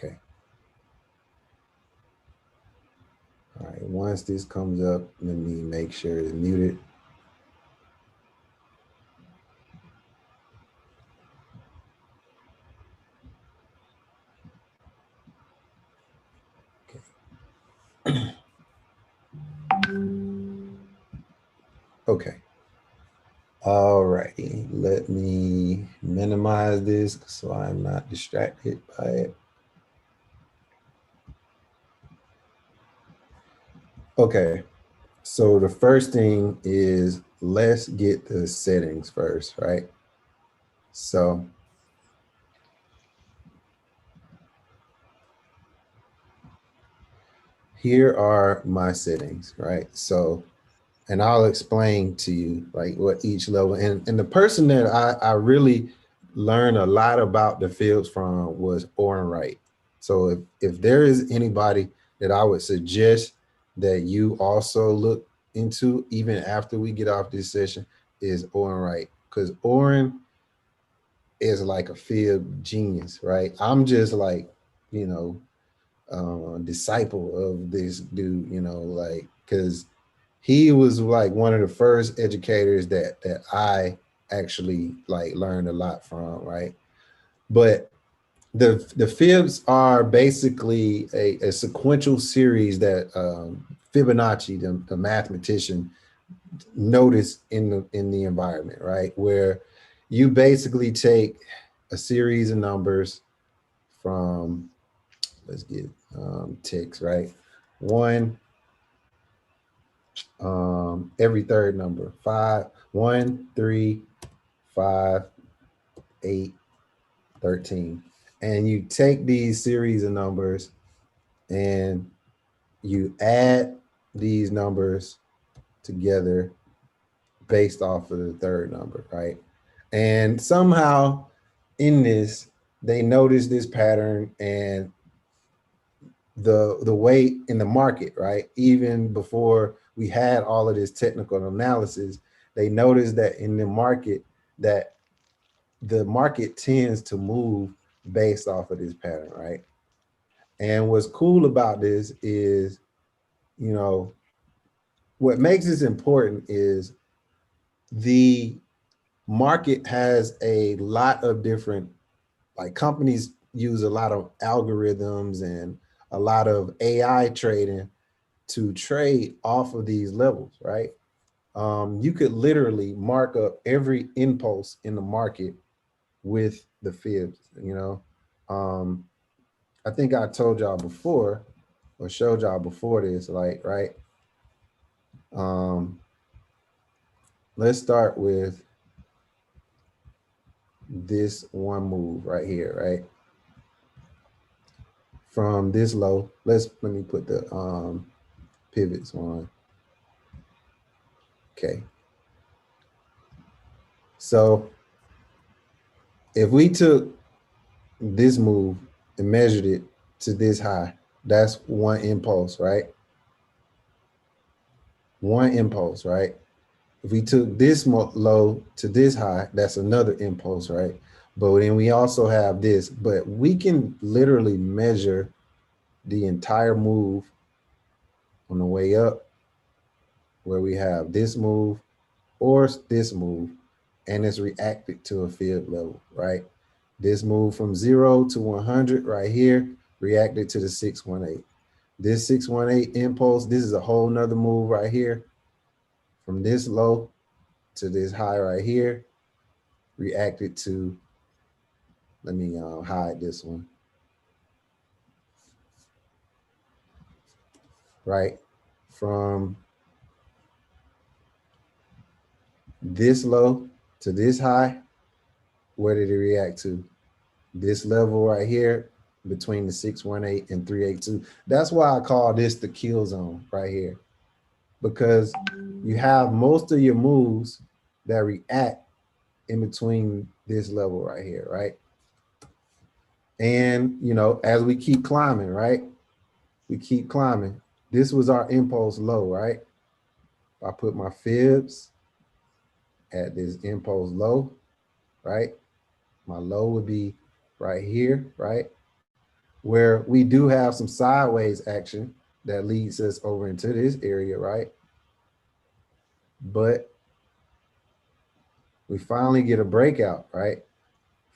Okay. All right, once this comes up, let me make sure it's muted. Okay. All righty, let me minimize this so I'm not distracted by it. Okay, so the first thing is let's get the settings first, right? So here are my settings, right? So, and I'll explain to you like what each level, and the person that I really learned a lot about the fields from was Oren Wright. So if there is anybody that I would suggest that you also look into even after we get off this session is Oren Wright, because Oren is like a field genius, right? I'm just like, you know, disciple of this dude, you know, like, because he was like one of the first educators that I actually like learned a lot from, right? But the fibs are basically a sequential series that Fibonacci, the mathematician, noticed in the environment, right? Where you basically take a series of numbers from, let's get ticks, right? One, every third number, 5, 1, 3, 5, 8, 13. And you take these series of numbers and you add these numbers together based off of the third number, right? And somehow in this, they noticed this pattern, and the weight in the market, right? Even before we had all of this technical analysis, they noticed that in the market that the market tends to move based off of this pattern, right? And what's cool about this is, you know, what makes this important is the market has a lot of different, like, companies use a lot of algorithms and a lot of AI trading to trade off of these levels, right? You could literally mark up every impulse in the market with the fibs, you know. Um, I think I told y'all before or showed y'all before this, like, right? Um, let's start with this one move right here, right? From this low, let me put the pivots on. Okay. So if we took this move and measured it to this high, that's one impulse, right? One impulse, right? If we took this low to this high, that's another impulse, right? But then we also have this, but we can literally measure the entire move on the way up, where we have this move or this move, and it's reacted to a field level, right? This move from 0 to 100 right here reacted to the 618. This 618 impulse, this is a whole nother move right here. From this low to this high right here, reacted to, let me hide this one, right? From this low to this high, where did it react to? This level right here between the 618 and 382. That's why I call this the kill zone right here, because you have most of your moves that react in between this level right here, right? And, you know, as we keep climbing, right? We keep climbing. This was our impulse low, right? I put my fibs at this impulse low, right? My low would be right here, right? where we do have some sideways action that leads us over into this area, right? But we finally get a breakout, right?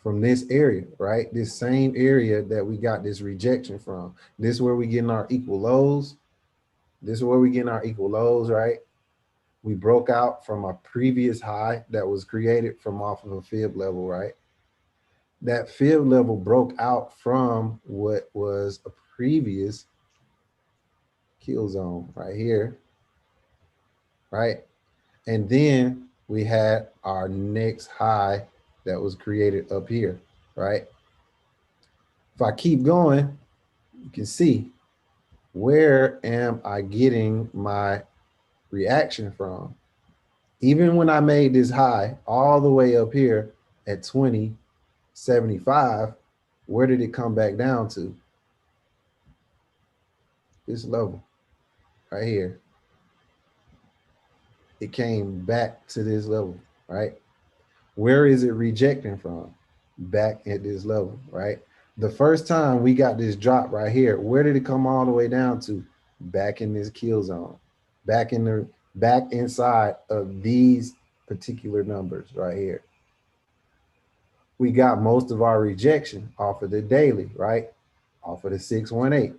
From this area, right? This same area that we got this rejection from. This is where we getting our equal lows. This is where we getting our equal lows, right? We broke out from a previous high that was created from off of a fib level, right? That fib level broke out from what was a previous kill zone right here, right? And then we had our next high that was created up here, right? If I keep going, you can see, where am I getting my reaction from? Even when I made this high all the way up here at 2075, where did it come back down to? This level right here. It came back to this level, right? Where is it rejecting from? Back at this level, right? The first time we got this drop right here, where did it come all the way down to? Back in this kill zone, back inside of these particular numbers right here. We got most of our rejection off of the daily, right? Off of the 618.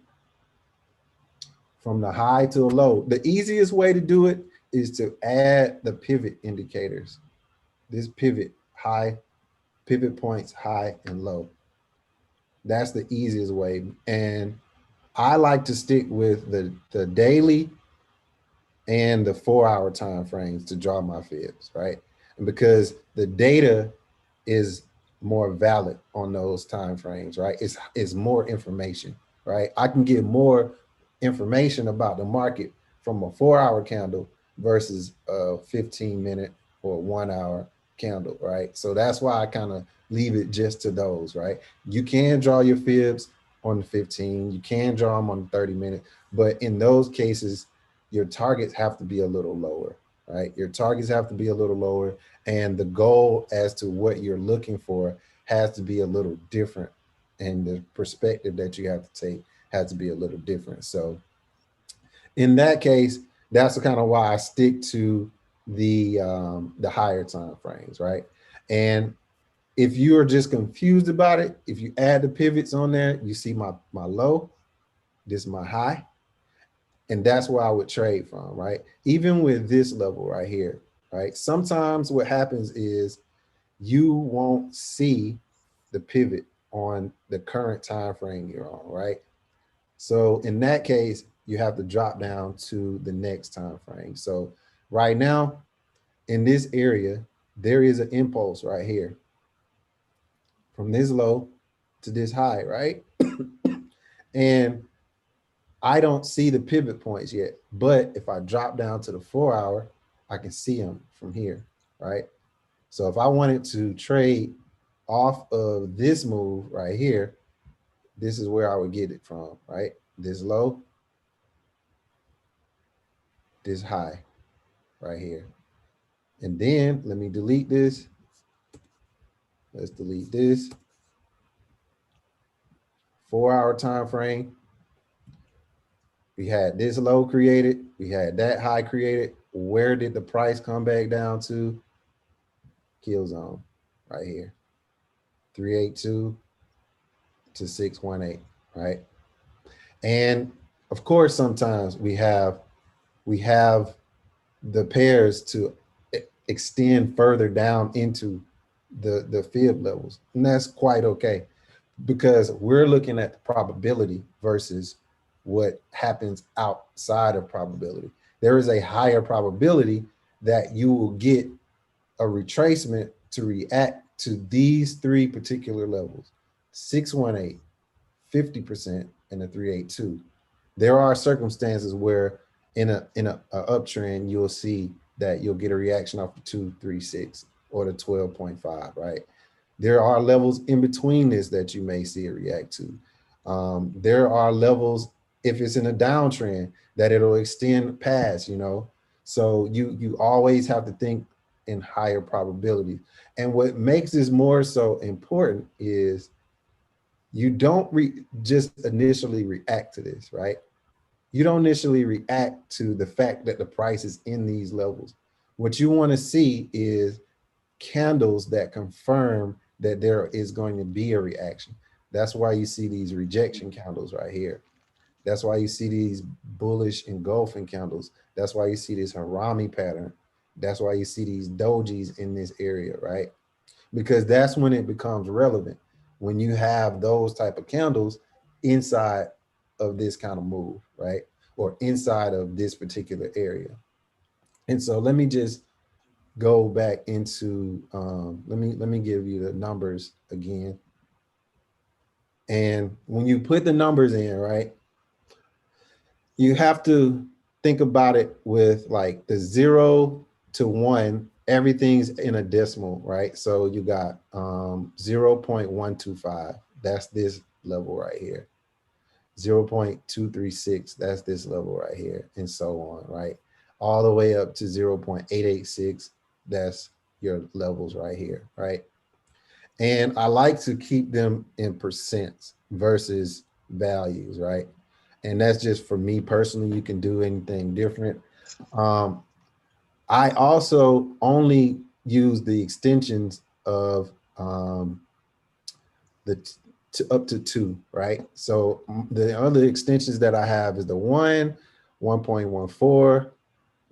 From the high to the low. The easiest way to do it is to add the pivot indicators. This pivot, high, pivot points, high and low. That's the easiest way. And I like to stick with the daily and the 4-hour time frames to draw my fibs, right? And because the data is more valid on those time frames, right? It's more information, right? I can get more information about the market from a 4-hour candle versus a 15-minute or 1-hour candle, right? So that's why I kind of leave it just to those, right? You can draw your fibs on the 15, you can draw them on the 30-minute, but in those cases, your targets have to be a little lower, right? Your targets have to be a little lower, and the goal as to what you're looking for has to be a little different, and the perspective that you have to take has to be a little different. So in that case, that's the kind of why I stick to the higher time frames, right? And if you are just confused about it, if you add the pivots on there, you see my low, this is my high, and that's where I would trade from, right? Even with this level right here, right? Sometimes what happens is you won't see the pivot on the current time frame you're on, right? So in that case, you have to drop down to the next time frame. So right now, in this area, there is an impulse right here from this low to this high, right? And I don't see the pivot points yet, but if I drop down to the 4-hour, I can see them from here, right? So if I wanted to trade off of this move right here, this is where I would get it from, right? This low, this high right here. And then let me delete this. Let's delete this. 4-hour time frame. We had this low created. We had that high created. Where did the price come back down to? Kill zone right here. 382 to 618, right? And of course, sometimes we have the pairs to extend further down into the fib levels, and that's quite okay, because we're looking at the probability versus what happens outside of probability. There is a higher probability that you will get a retracement to react to these three particular levels: 618, 50%, and the 382. There are circumstances where in a uptrend, you'll see that you'll get a reaction off the 236 or the 12.5, right? There are levels in between this that you may see it react to. There are levels, if it's in a downtrend, that it'll extend past, you know. So you always have to think in higher probabilities. And what makes this more so important is you don't just initially react to this, right? You don't initially react to the fact that the price is in these levels. What you want to see is candles that confirm that there is going to be a reaction. That's why you see these rejection candles right here. That's why you see these bullish engulfing candles. That's why you see this Harami pattern. That's why you see these dojis in this area, right? Because that's when it becomes relevant, when you have those type of candles inside of this kind of move, right? Or inside of this particular area. And so let me just go back into let me give you the numbers again. And when you put the numbers in, right, you have to think about it with like the 0 to 1, everything's in a decimal, right? So you got 0.125, that's this level right here. 0.236, that's this level right here, and so on, right? All the way up to 0.886, that's your levels right here, right? And I like to keep them in percents versus values, right? And that's just for me personally. You can do anything different. Um, I also only use the extensions of the up to 2, right? So the other extensions that I have is the 1, 1.14,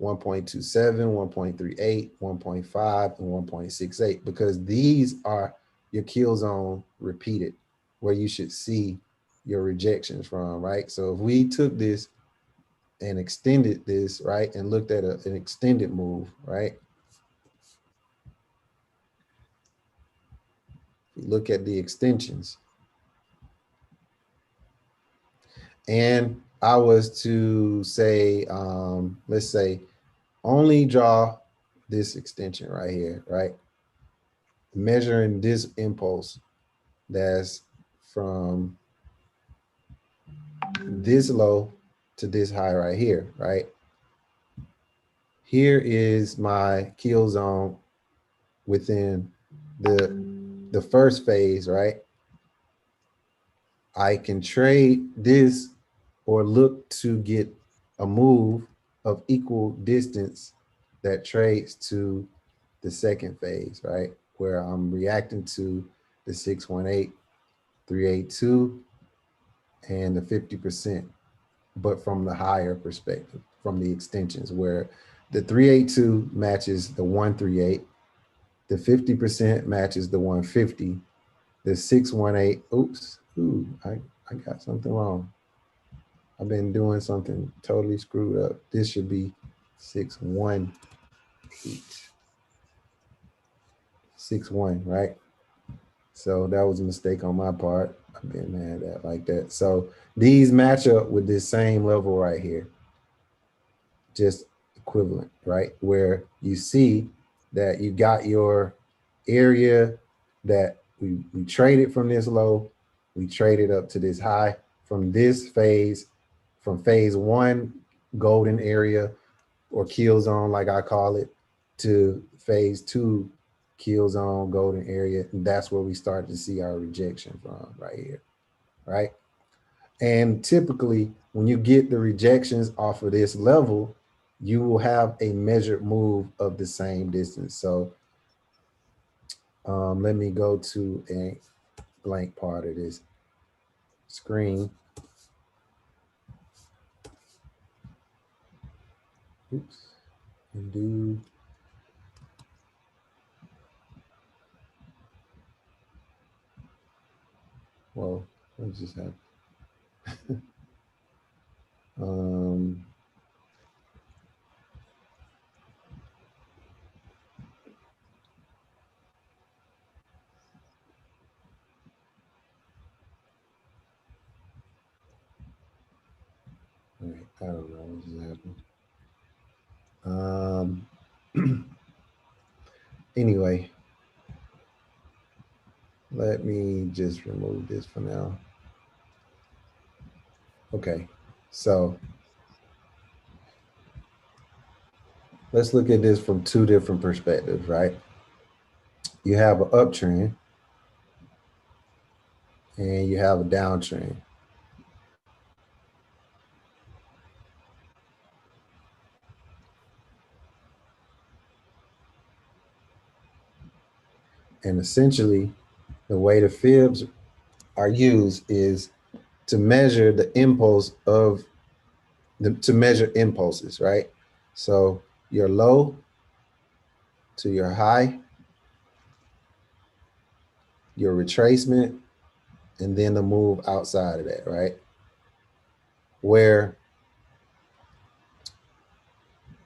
1.27, 1.38, 1.5, and 1.68, because these are your kill zone repeated, where you should see your rejections from, right? So if we took this and extended this, right, and looked at an extended move, right? Look at the extensions. And I was to say, let's say, only draw this extension right here, right? Measuring this impulse that's from this low to this high right here, right? Here is my kill zone within the first phase, right? I can trade this or look to get a move of equal distance that trades to the second phase, right? Where I'm reacting to the 618, 382, and the 50%, but from the higher perspective, from the extensions, where the 382 matches the 138, the 50% matches the 150, the 618, I got something wrong. I've been doing something totally screwed up. This should be 618. 6-1, right? So that was a mistake on my part. I've been mad at like that. So these match up with this same level right here, just equivalent, right? Where you see that you got your area that we traded from this low, we traded up to this high from this phase, from phase 1 golden area or kill zone, like I call it, to phase 2 kill zone golden area. And that's where we start to see our rejection from right here, right? And typically when you get the rejections off of this level, you will have a measured move of the same distance. So let me go to a blank part of this screen. Oops, undo. Whoa, what just happened? um, all right, I don't know what just happened. Anyway, let me just remove this for now. Okay, so let's look at this from 2 different perspectives, right? You have an uptrend and you have a downtrend. And essentially, the way the fibs are used is to measure the impulse of to measure impulses, right? So your low to your high, your retracement, and then the move outside of that, right? Where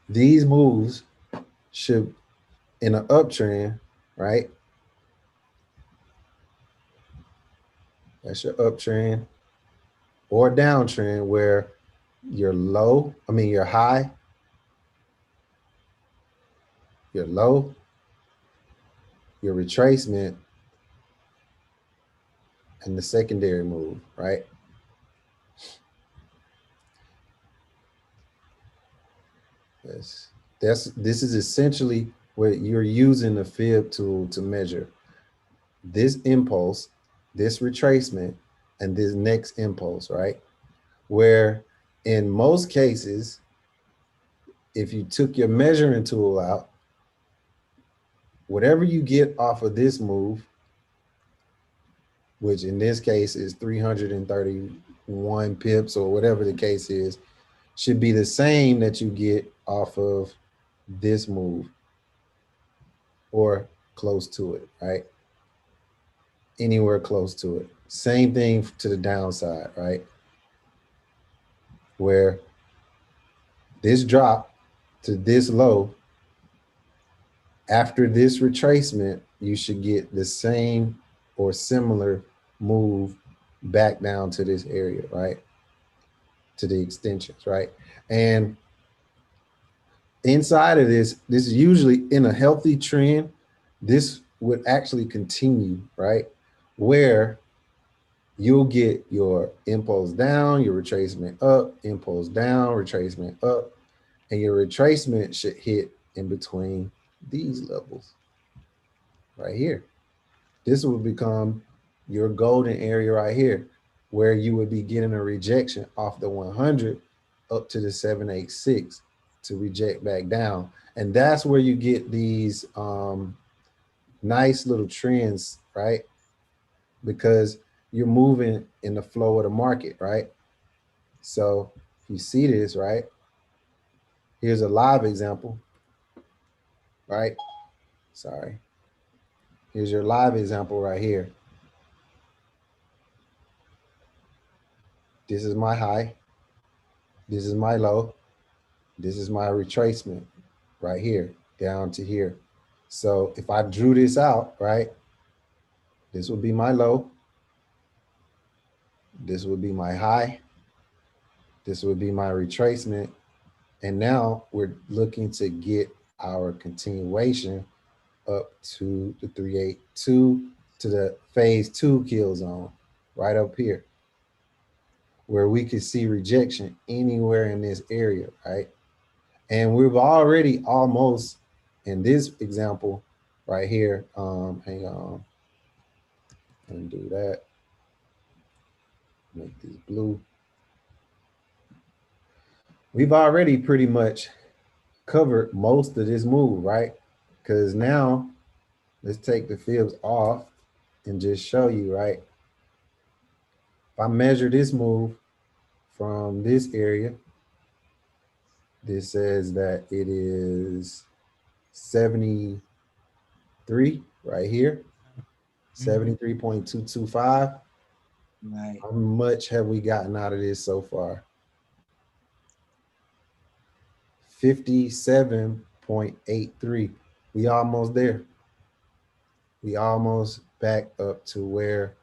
these moves should, in an uptrend, right? That's your uptrend or downtrend where your high, your low, your retracement, and the secondary move, right? Yes. This is essentially what you're using the fib tool to measure this impulse, this retracement, and this next impulse, right? Where in most cases, if you took your measuring tool out, whatever you get off of this move, which in this case is 331 pips or whatever the case is, should be the same that you get off of this move or close to it, right? Anywhere close to it. Same thing to the downside, right? Where this drop to this low, after this retracement, you should get the same or similar move back down to this area, right? To the extensions, right? And inside of this is usually in a healthy trend, this would actually continue, right? Where you'll get your impulse down, your retracement up, impulse down, retracement up, and your retracement should hit in between these levels right here. This will become your golden area right here, where you would be getting a rejection off the 100 up to the 786 to reject back down. And that's where you get these nice little trends, right? Because you're moving in the flow of the market, right? So if you see this, right? Here's a live example, right? Sorry. Here's your live example right here. This is my high. This is my low. This is my retracement right here, down to here. So if I drew this out, right, this would be my low. This would be my high. This would be my retracement. And now we're looking to get our continuation up to the 382 to the phase 2 kill zone right up here, where we could see rejection anywhere in this area, right? And we've already almost, in this example right here, hang on, and do that, make this blue. We've already pretty much covered most of this move, right? Because now let's take the fibs off and just show you, right? If I measure this move from this area, this says that it is 73 right here, 73.225. Right. How much have we gotten out of this so far? 57.83. We almost there. We almost back up to where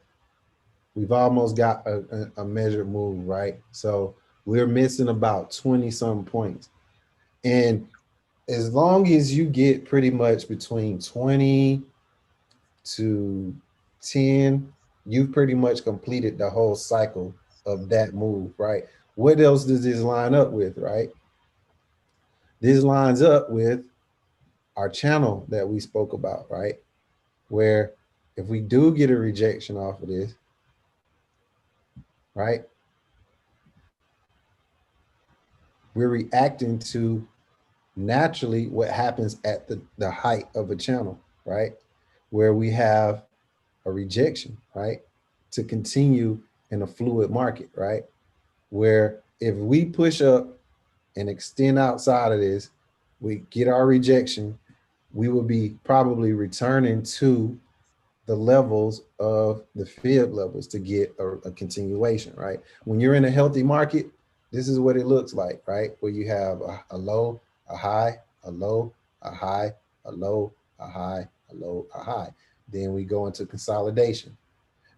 we've almost got a measured move, right? So we're missing about 20 some points. And as long as you get pretty much between 20 to 10, you've pretty much completed the whole cycle of that move, right? What else does this line up with, right? This lines up with our channel that we spoke about, right? Where if we do get a rejection off of this, right? We're reacting to naturally what happens at the height of a channel, right? Where we have a rejection, right? To continue in a fluid market, right? Where if we push up and extend outside of this, we get our rejection, we will be probably returning to the levels of the fib levels to get a continuation, right? When you're in a healthy market, this is what it looks like, right? Where you have a low, a high, a low, a high, a low, a high, a low, a high. Then we go into consolidation.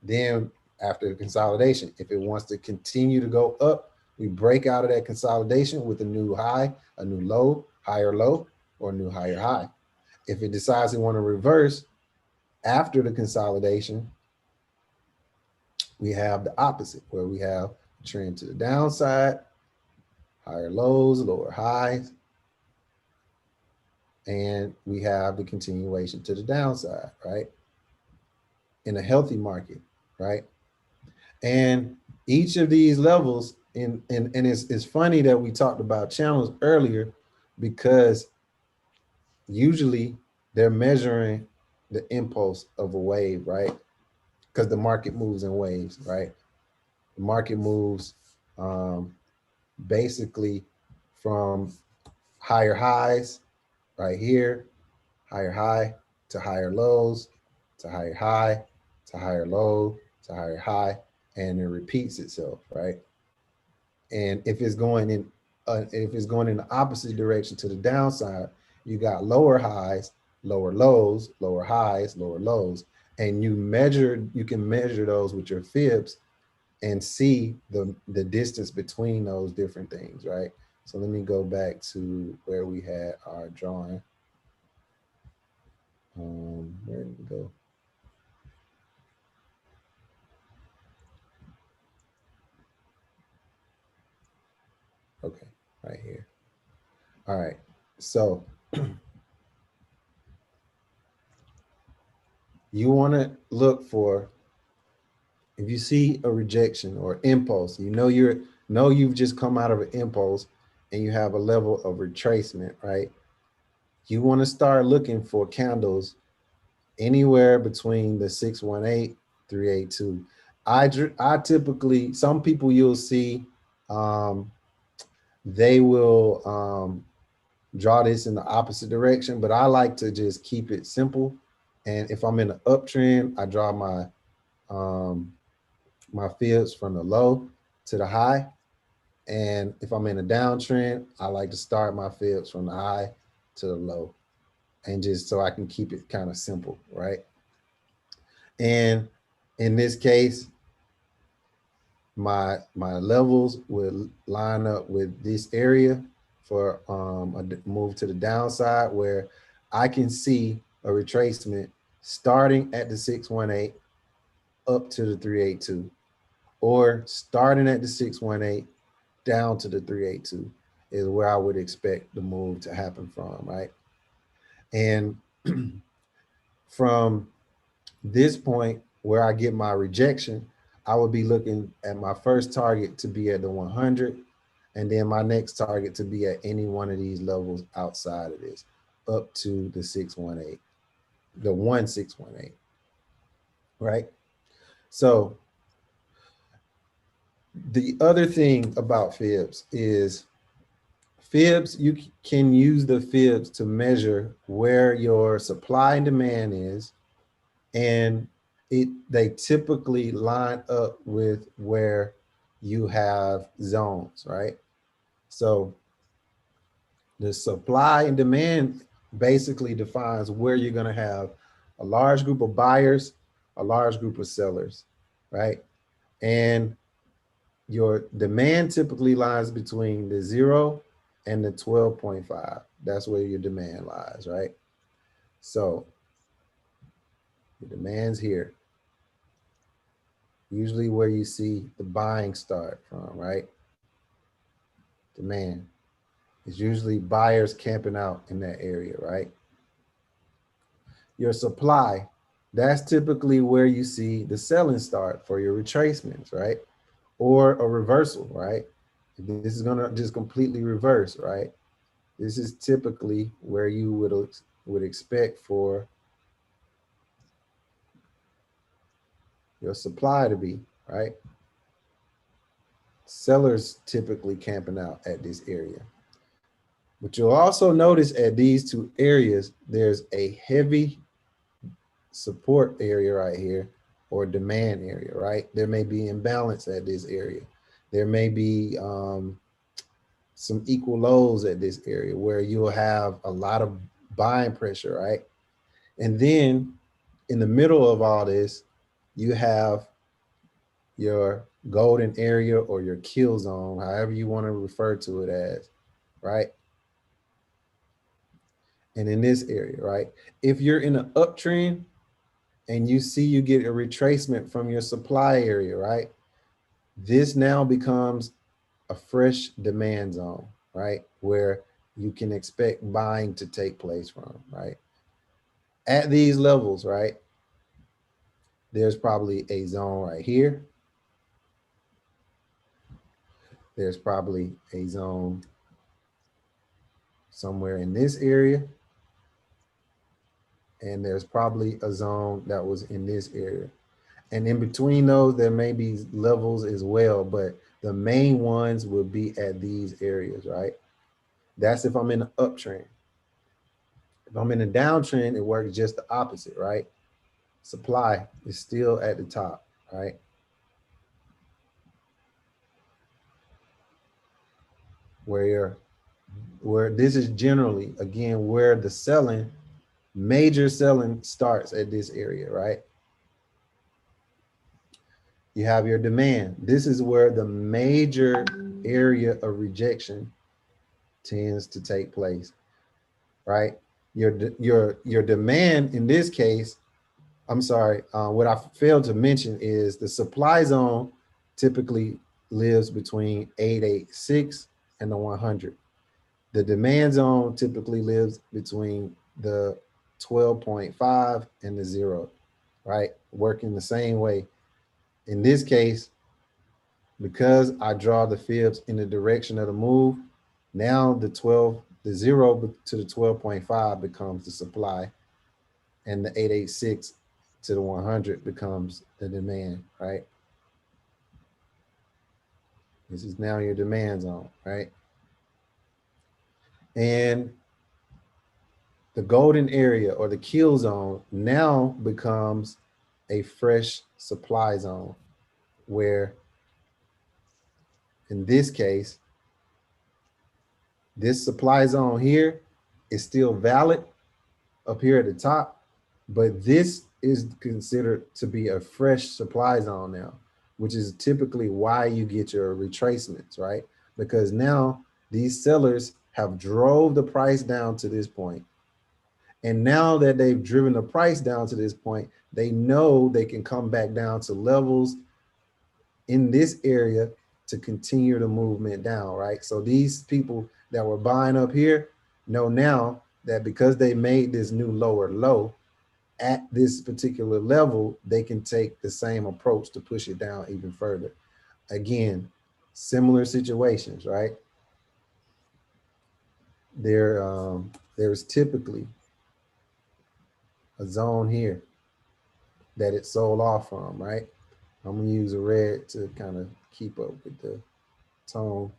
Then after the consolidation, if it wants to continue to go up, we break out of that consolidation with a new high, a new low, higher low, or a new higher high. If it decides it want to reverse after the consolidation, we have the opposite, where we have trend to the downside, higher lows, lower highs, and we have the continuation to the downside, right? In a healthy market, right? And each of these levels, and it's funny that we talked about channels earlier, because usually they're measuring the impulse of a wave, right? Because the market moves in waves, right? The market moves basically from higher highs right here, higher high to higher lows, to higher high, to higher low, to higher high, and it repeats itself, right? And if it's going in the opposite direction to the downside, you got lower highs, lower lows, lower highs, lower lows, and you can measure those with your fibs and see the distance between those different things, right? So let me go back to where we had our drawing. Where did we go? Okay, right here. All right, so you want to look for, if you see a rejection or impulse, you've just come out of an impulse and you have a level of retracement, right? You want to start looking for candles anywhere between the 618, 382. I typically, some people you'll see, they will draw this in the opposite direction, but I like to just keep it simple. And if I'm in an uptrend, I draw my fibs from the low to the high. And if I'm in a downtrend, I like to start my fibs from the high to the low, and just so I can keep it kind of simple, right? And in this case, my levels would line up with this area for a move to the downside, where I can see a retracement starting at the 618 up to the 382, or starting at the 618 down to the 382 is where I would expect the move to happen from, right? And from this point where I get my rejection, I would be looking at my first target to be at the 100, and then my next target to be at any one of these levels outside of this, up to the 618, the 1618, right? So the other thing about fibs is, fibs, you can use the fibs to measure where your supply and demand is, and they typically line up with where you have zones, right? So the supply and demand basically defines where you're going to have a large group of buyers, a large group of sellers, right? And your demand typically lies between the 0 and the 12.5. That's where your demand lies, right? So the demand's here. Usually where you see the buying start from, right? Demand. It's usually buyers camping out in that area, right? Your supply, that's typically where you see the selling start for your retracements, right? or a reversal, right? This is gonna just completely reverse, right? This is typically where you would expect for your supply to be, right? Sellers typically camping out at this area. But you'll also notice at these two areas, there's a heavy support area right here or demand area, right? There may be imbalance at this area. There may be some equal lows at this area where you'll have a lot of buying pressure, right? And then in the middle of all this, you have your golden area or your kill zone, however you want to refer to it as, right? And in this area, right? If you're in an uptrend and you see you get a retracement from your supply area, right? This now becomes a fresh demand zone, right? Where you can expect buying to take place from, right? At these levels, right? There's probably a zone right here. There's probably a zone somewhere in this area. And there's probably a zone that was in this area. And in between those, there may be levels as well, but the main ones will be at these areas, right? That's if I'm in an uptrend. If I'm in a downtrend, it works just the opposite, right? Supply is still at the top, right? Where this is generally, again, where the selling, major selling starts at this area, right? You have your demand. This is where the major area of rejection tends to take place, right? Your demand in this case, I'm sorry, what I failed to mention is the supply zone typically lives between 886 and the 100. The demand zone typically lives between the 12.5 and the 0, right? Working the same way. In this case, because I draw the fibs in the direction of the move, now the 0 to the 12.5 becomes the supply, and the 886 to the 100 becomes the demand, right? This is now your demand zone, right? And the golden area or the kill zone now becomes a fresh supply zone where, in this case, this supply zone here is still valid up here at the top, but this is considered to be a fresh supply zone now, which is typically why you get your retracements, right? Because now these sellers have drove the price down to this point. And now that they've driven the price down to this point, they know they can come back down to levels in this area to continue the movement down, right? So these people that were buying up here know now that because they made this new lower low at this particular level, they can take the same approach to push it down even further. Again, similar situations, right? There's typically a zone here that it sold off from, right? I'm gonna use a red to kind of keep up with the tone.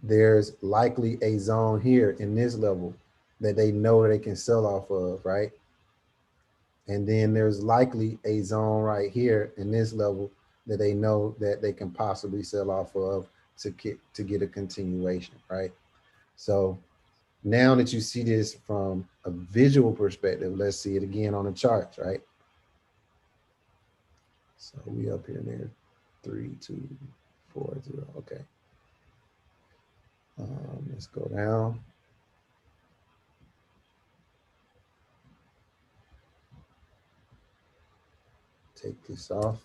There's likely a zone here in this level that they know they can sell off of, right? And then there's likely a zone right here in this level that they know that they can possibly sell off of to get a continuation, right? So now that you see this from a visual perspective, let's see it again on the charts, right? So we up here near 3240. Okay. Let's go down. Take this off.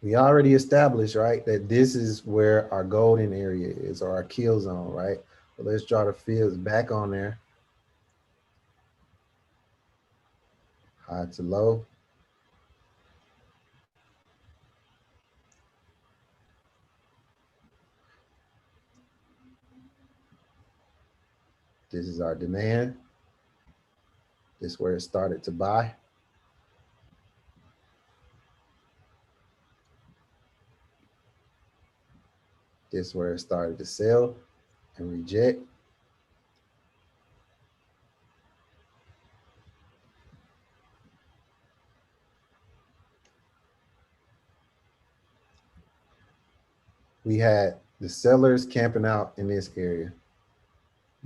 We already established, right, that this is where our golden area is, or our kill zone, right? But let's draw the fields back on there. high to low. This is our demand. This is where it started to buy. This is where it started to sell and reject. We had the sellers camping out in this area.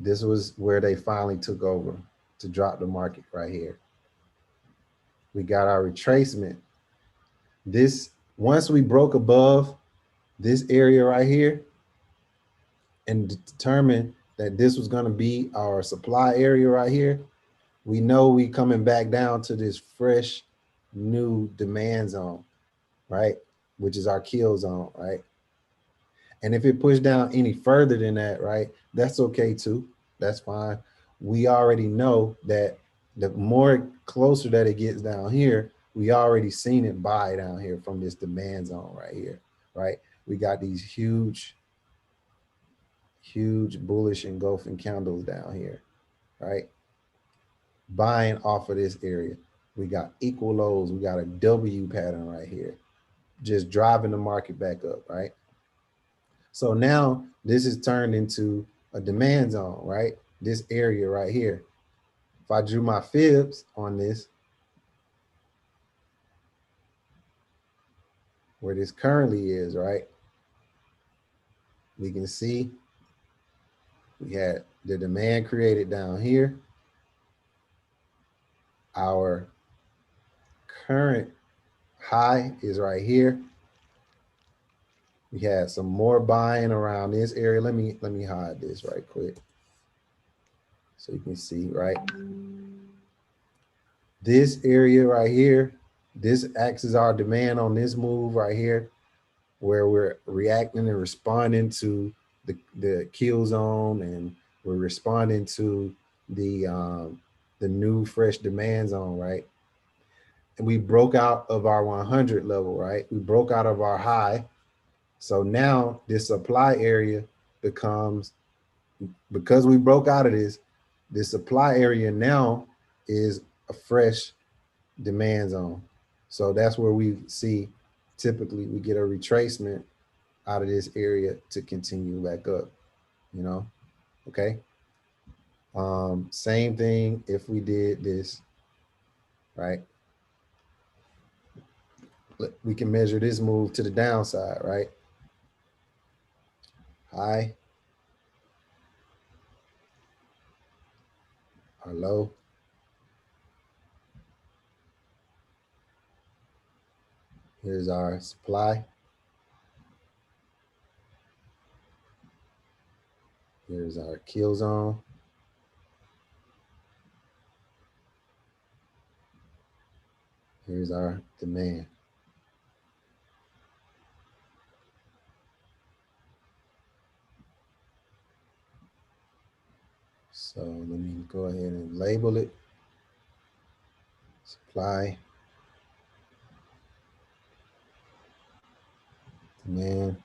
This was where they finally took over to drop the market right here. We got our retracement. This, once we broke above this area right here and determined that this was going to be our supply area right here, we know we coming back down to this fresh new demand zone, right? Which is our kill zone, right? And if it pushed down any further than that, right, that's okay too. That's fine. We already know that the more closer that it gets down here, we already seen it buy down here from this demand zone right here, right? We got these huge bullish engulfing candles down here, right? Buying off of this area. We got equal lows. We got a W pattern right here, just driving the market back up, right? So now this is turned into a demand zone, right? This area right here. If I drew my fibs on this, where this currently is, right? We can see we had the demand created down here. Our current high is right here. We had some more buying around this area. Let me hide this right quick so you can see, right? This area right here, this acts as our demand on this move right here, where we're reacting and responding to the kill zone, and we're responding to the new fresh demand zone, right? And we broke out of our 100 level, right? We broke out of our high. So now this supply area becomes, because we broke out of this supply area now is a fresh demand zone. So that's where we see, typically we get a retracement out of this area to continue back up, you know, okay? Same thing if we did this, right? We can measure this move to the downside, right? High, our low. Here's our supply. Here's our kill zone. Here's our demand. So let me go ahead and label it. Supply, demand,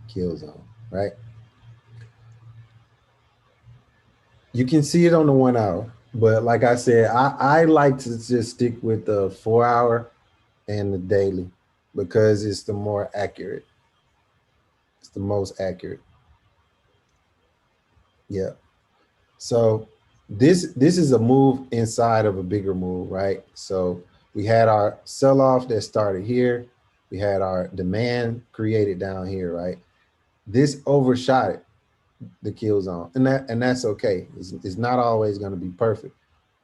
kill zone, right? You can see it on the 1 hour, but like I said, I like to just stick with the 4 hour and the daily because it's the more accurate. It's the most accurate. Yeah. So this is a move inside of a bigger move, right? So we had our sell-off that started here. We had our demand created down here, right? This overshot it, the kill zone, and that's okay. It's not always going to be perfect,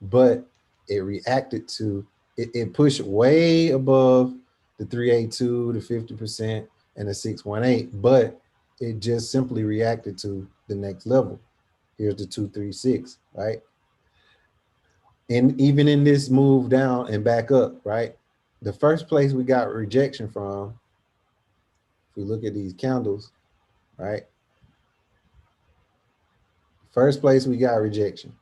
but it reacted to it pushed way above the 382, the 50%, and the 618, but it just simply reacted to the next level. Here's the 236, right? And even in this move down and back up, right? The first place we got rejection from, if we look at these candles, right? First place we got rejection.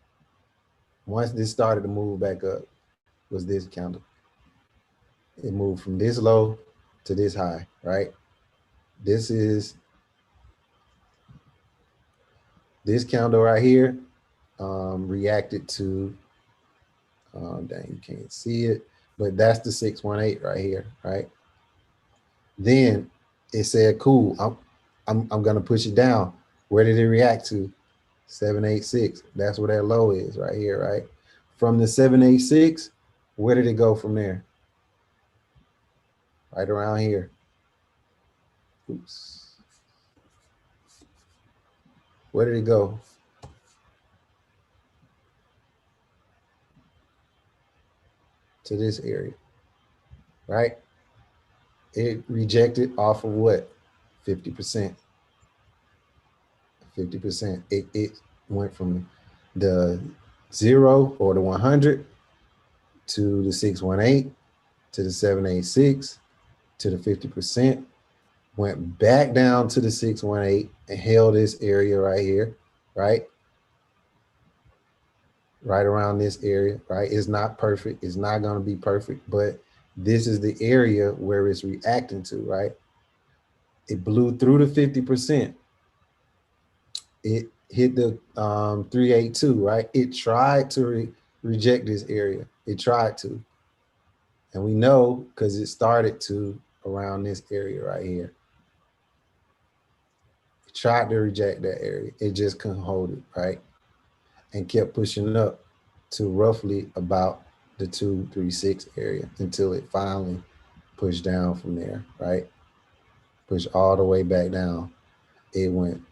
Once this started to move back up was this candle. It moved from this low to this high, right? This is this candle right here reacted to, dang, you can't see it, but that's the 618 right here, right? Then it said, cool, I'm gonna push it down. Where did it react to? 786. That's where that low is right here, right? From the 786, where did it go from there? Right around here. Oops. Where did it go? To this area, right? It rejected off of what? 50%. 50%. It went from the 0 or the 100 to the 618 to the 786 to the 50%, went back down to the 618 and held this area right here, right? Right around this area, right? It's not perfect. It's not going to be perfect, but this is the area where it's reacting to, right? It blew through the 50%. It hit the 382, right? It tried to reject this area. It tried to. And we know because it started to around this area right here. It tried to reject that area. It just couldn't hold it, right? And kept pushing up to roughly about the 236 area until it finally pushed down from there, right? Pushed all the way back down. It went,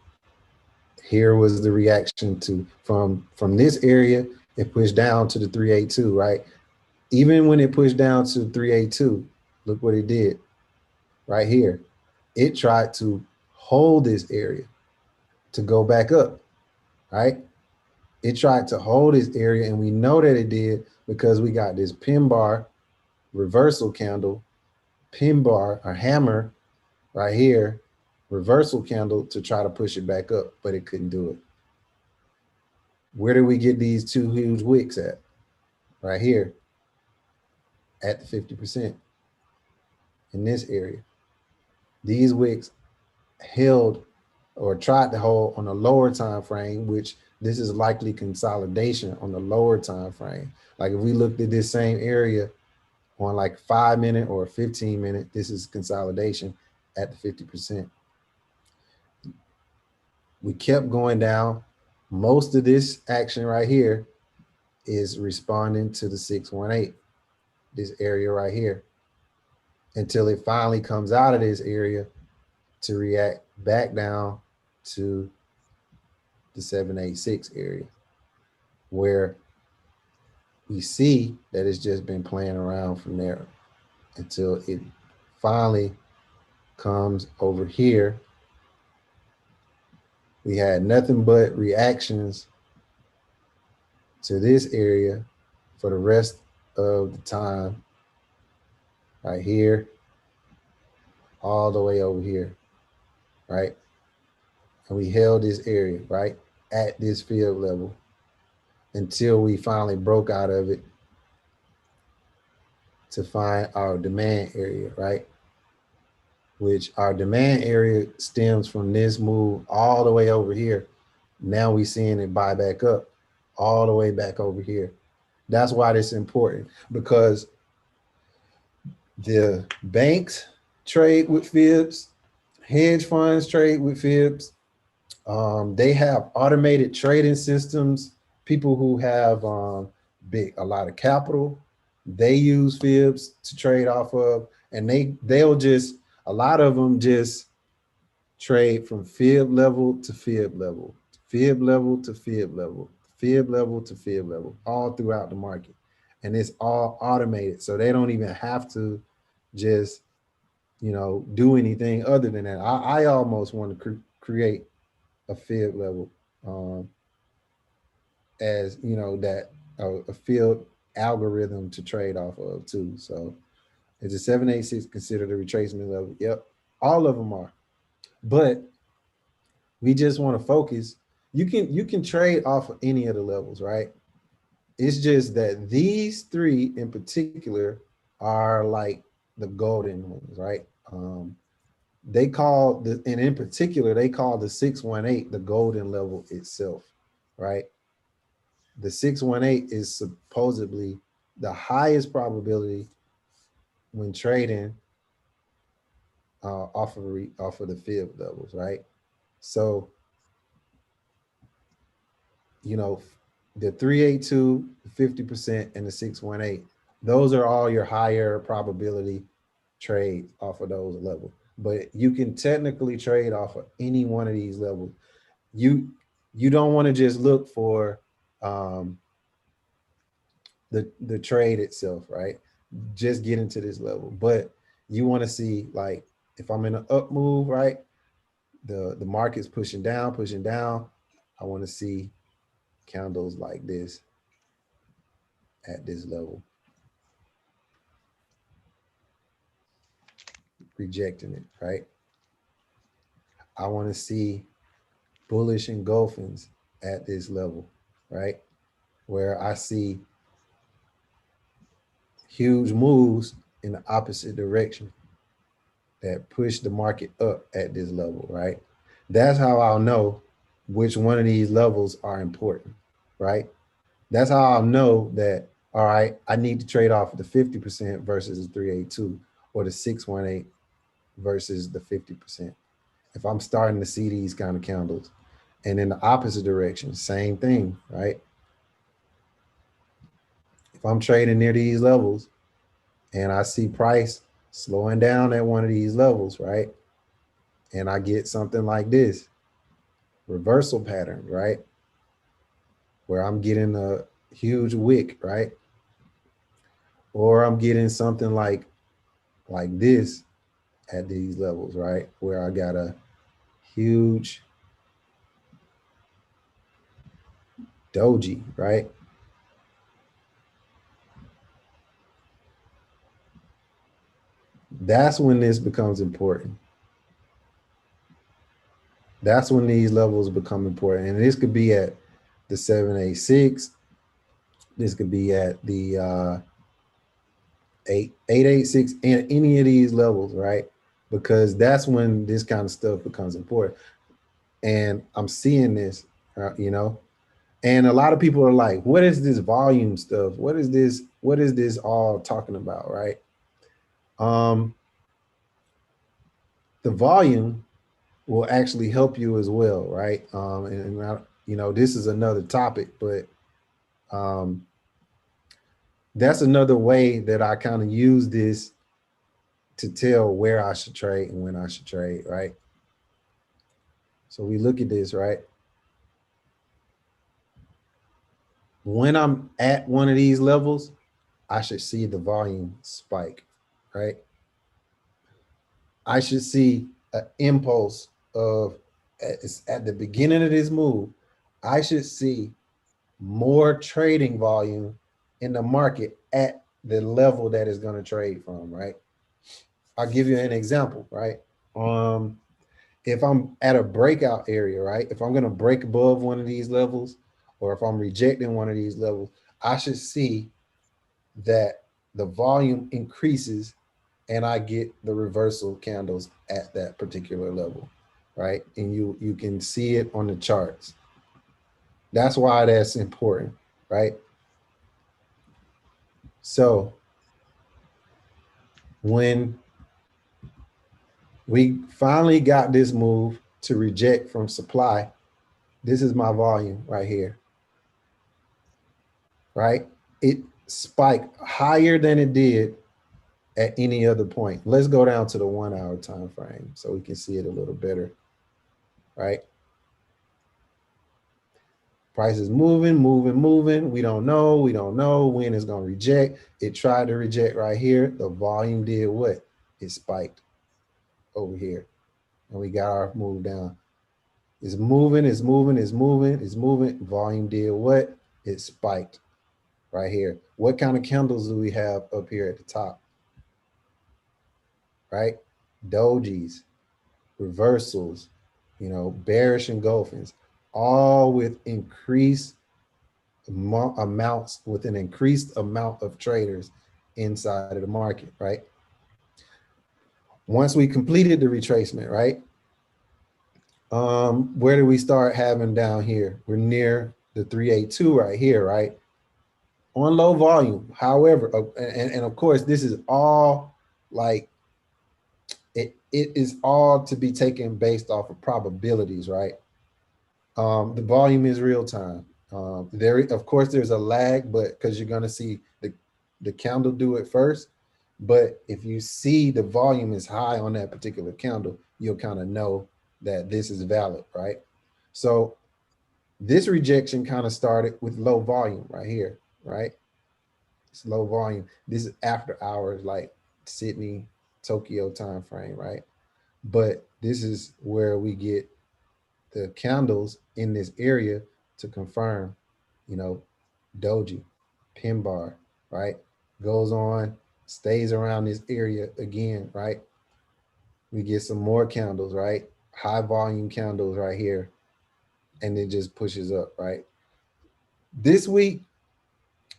here was the reaction to from this area, it pushed down to the 382, right? Even when it pushed down to 382, look what it did right here. It tried to hold this area to go back up, right? It tried to hold this area, and we know that it did because we got this pin bar, reversal candle, pin bar, a hammer right here, reversal candle to try to push it back up, but it couldn't do it. Where do we get these two huge wicks at? Right here at the 50% in this area. These wicks held or tried to hold on a lower time frame, which this is likely consolidation on the lower time frame. Like if we looked at this same area on like 5 minute or 15 minute, this is consolidation at the 50%. We kept going down. Most of this action right here is responding to the 618, this area right here, until it finally comes out of this area to react back down to the 786 area, where we see that it's just been playing around from there until it finally comes over here. We had nothing but reactions to this area for the rest of the time, right here, all the way over here, right? And we held this area, right, at this field level until we finally broke out of it to find our demand area, right? Which our demand area stems from this move all the way over here. Now we seeing it buy back up all the way back over here. That's why this is important, because the banks trade with fibs, hedge funds trade with fibs. They have automated trading systems. People who have a lot of capital, they use fibs to trade off of, and they'll just, a lot of them just trade from fib level to fib level, fib level to fib level, fib level to fib level, all throughout the market. And it's all automated. So they don't even have to just, do anything other than that. I almost want to create a fib level as, that a field algorithm to trade off of too. So is a 786 considered a retracement level? Yep, all of them are. But we just want to focus you can trade off of any of the levels, right? It's just that these three in particular are like the golden ones, right? They call and in particular, they call the 618 the golden level itself, right? The 618 is supposedly the highest probability when trading off of the fib levels, right? So, you know, the 382, 50%, and the 618, those are all your higher probability trades off of those levels. But you can technically trade off of any one of these levels. You you don't want to just look for um, the trade itself, right? Just get into this level, but you want to see, like, if I'm in an up move, right? The market's pushing down, pushing down. I want to see candles like this at this level, rejecting it, right? I want to see bullish engulfings at this level, right? Where I see huge moves in the opposite direction that push the market up at this level, right? That's how I'll know which one of these levels are important, right? That's how I'll know that, all right, I need to trade off the 50% versus the 382, or the 618 versus the 50%. If I'm starting to see these kind of candles. And in the opposite direction, same thing, right? If I'm trading near these levels and I see price slowing down at one of these levels, right? And I get something like this reversal pattern, right? Where I'm getting a huge wick, right? Or I'm getting something like this at these levels, right? Where I got a huge doji, right? That's when this becomes important. That's when these levels become important. And this could be at the 786. This could be at the 886, and any of these levels, right? Because that's when this kind of stuff becomes important. And I'm seeing this, you know, and a lot of people are like, what is this volume stuff? What is this? What is this all talking about, right? Um, the volume will actually help you as well, right? And I, you know, this is another topic, but um, that's another way that I kind of use this to tell where I should trade and when I should trade, right? So we look at this, right? When I'm at one of these levels, I should see the volume spike, right? I should see an impulse of, at the beginning of this move, I should see more trading volume in the market at the level that is going to trade from, right? I'll give you an example, right? Um, if I'm at a breakout area, right? If I'm going to break above one of these levels, or if I'm rejecting one of these levels, I should see that the volume increases and I get the reversal candles at that particular level, right? And you can see it on the charts. That's why that's important, right? So when we finally got this move to reject from supply, this is my volume right here, right? It spiked higher than it did at any other point. Let's go down to the 1 hour time frame so we can see it a little better, right? Price is moving, moving, moving. We don't know. We don't know when it's going to reject. It tried to reject right here. The volume did what? It spiked over here. And we got our move down. It's moving, it's moving, it's moving, it's moving. Volume did what? It spiked right here. What kind of candles do we have up here at the top? Right? Dojis, reversals, you know, bearish engulfings. all with increased amounts, with an increased amount of traders inside of the market, right? Once we completed the retracement, right? Where do we start having down here? We're near the 382 right here, right? On low volume. However, and of course, this is all like, it is all to be taken based off of probabilities, right? The volume is real time. There, of course, there's a lag, but because you're gonna see the candle do it first. But if you see the volume is high on that particular candle, you'll kind of know that this is valid, right? So this rejection kind of started with low volume right here, right? It's low volume. This is after hours, like Sydney, Tokyo time frame, right? But this is where we get the candles in this area to confirm, you know, doji, pin bar, right? Goes on, stays around this area again, right? We get some more candles, right? High volume candles right here, and it just pushes up, right? This week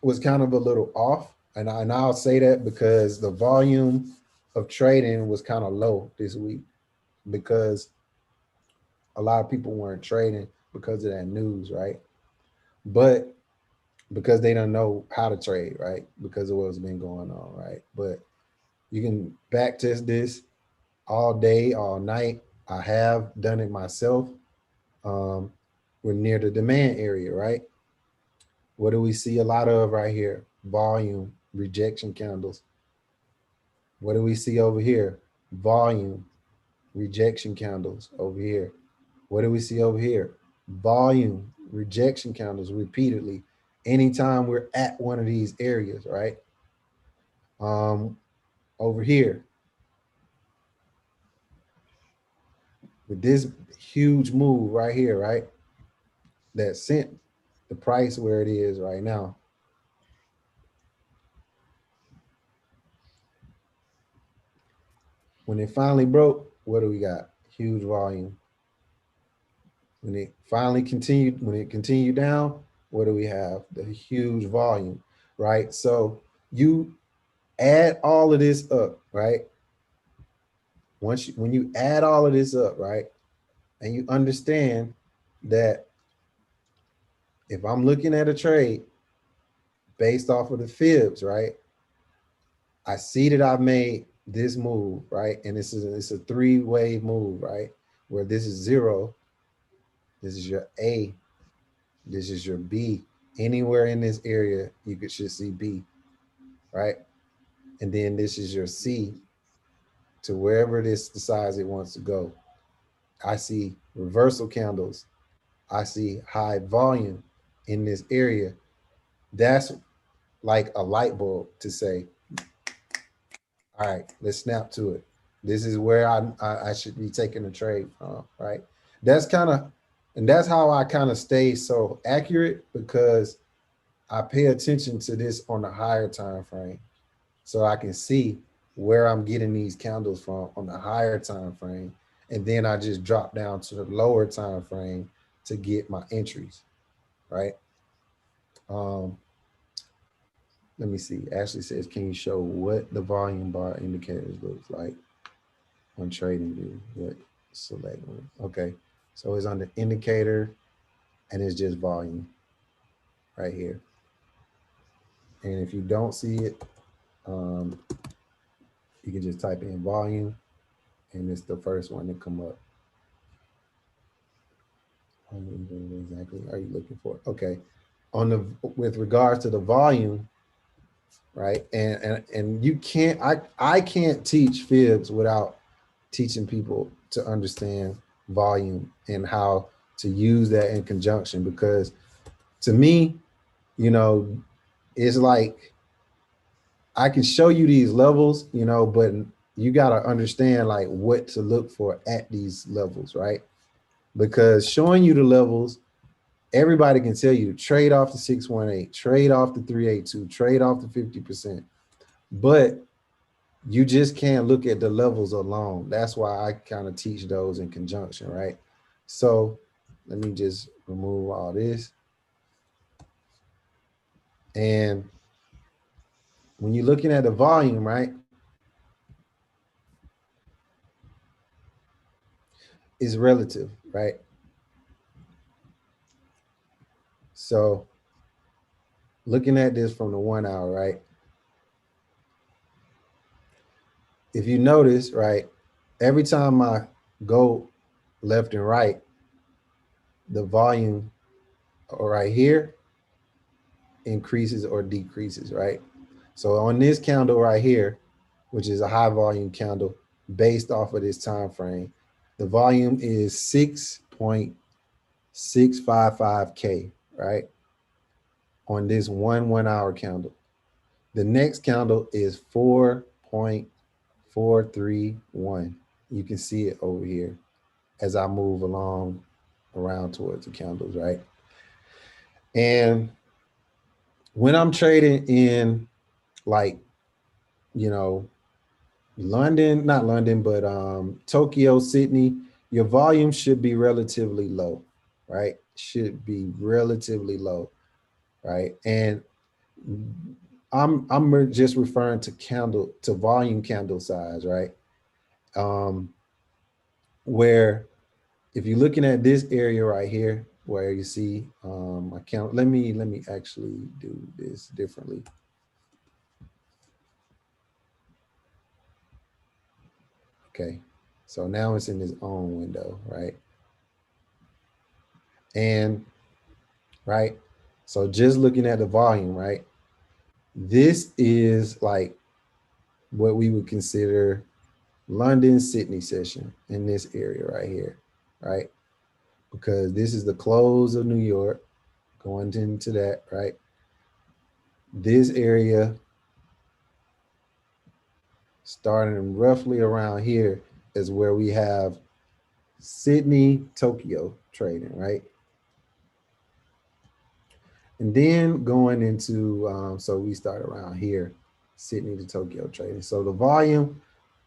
was kind of a little off, and I'll say that because the volume of trading was kind of low this week because a lot of people weren't trading because of that news, right? But because they don't know how to trade, right? Because of what's been going on, right? But you can back test this all day, all night. I have done it myself. Um, we're near the demand area, right? What do we see a lot of right here? Volume, rejection candles. What do we see over here? Volume, rejection candles over here. What do we see over here? Volume, rejection candles repeatedly. Anytime we're at one of these areas, right? Um, over here, with this huge move right here, right? That sent the price where it is right now. When it finally broke, what do we got? Huge volume. When it finally continued, when it continued down, what do we have? The huge volume, right? So you add all of this up, right? When you add all of this up, right, and you understand that if I'm looking at a trade based off of the fibs, right, I see that I've made this move, right, and it's a three-wave move, right, where this is zero, this is your A, this is your B. Anywhere in this area, should see B, right, and then this is your C to wherever this decides it wants to go. I see reversal candles. I see high volume in this area. That's like a light bulb to say, all right, let's snap to it. This is where I should be taking a trade from, right? That's kind of, and that's how I kind of stay so accurate because I pay attention to this on the higher time frame, so I can see where I'm getting these candles from on the higher time frame, and then I just drop down to the lower time frame to get my entries, right? Um, Let me see. Ashley says, can you show what the volume bar indicators looks like on trading view? What select one? Okay. So it's on the indicator and it's just volume right here. And if you don't see it, you can just type in volume and it's the first one to come up. Exactly are you looking for? Okay. On the with regards to the volume, right? And you can't I can't teach fibs without teaching people to understand volume and how to use that in conjunction, because to me, you know, it's like I can show you these levels, you know, but you got to understand like what to look for at these levels, right? Because showing you the levels, everybody can tell you to trade off the 618, trade off the 382, trade off the 50%, but you just can't look at the levels alone. That's why I kind of teach those in conjunction, right? So Let me just remove all this. And when you're looking at the volume, right, it's relative, right? So looking at this from the 1 hour, right? If you notice, right, every time I go left and right, the volume right here increases or decreases, right? So on this candle right here, which is a high volume candle based off of this time frame, the volume is 6.655K, right? On this 1 hour candle. The next candle is 4.431. You can see it over here as I move along around towards the candles, right? And when I'm trading in like, you know, London, not London, but Tokyo, Sydney, your volume should be relatively low, right? Should be relatively low, right? And I'm just referring to volume candle size, right? Um, where if you're looking at this area right here, where you see I count, let me actually do this differently. Okay, so now it's in its own window, right? And right, so just looking at the volume, right? This is like what we would consider London Sydney session in this area right here, right? Because this is the close of New York, going into that, right? This area starting roughly around here is where we have Sydney, Tokyo trading, right? And then going into, so we start around here, Sydney to Tokyo trading. So the volume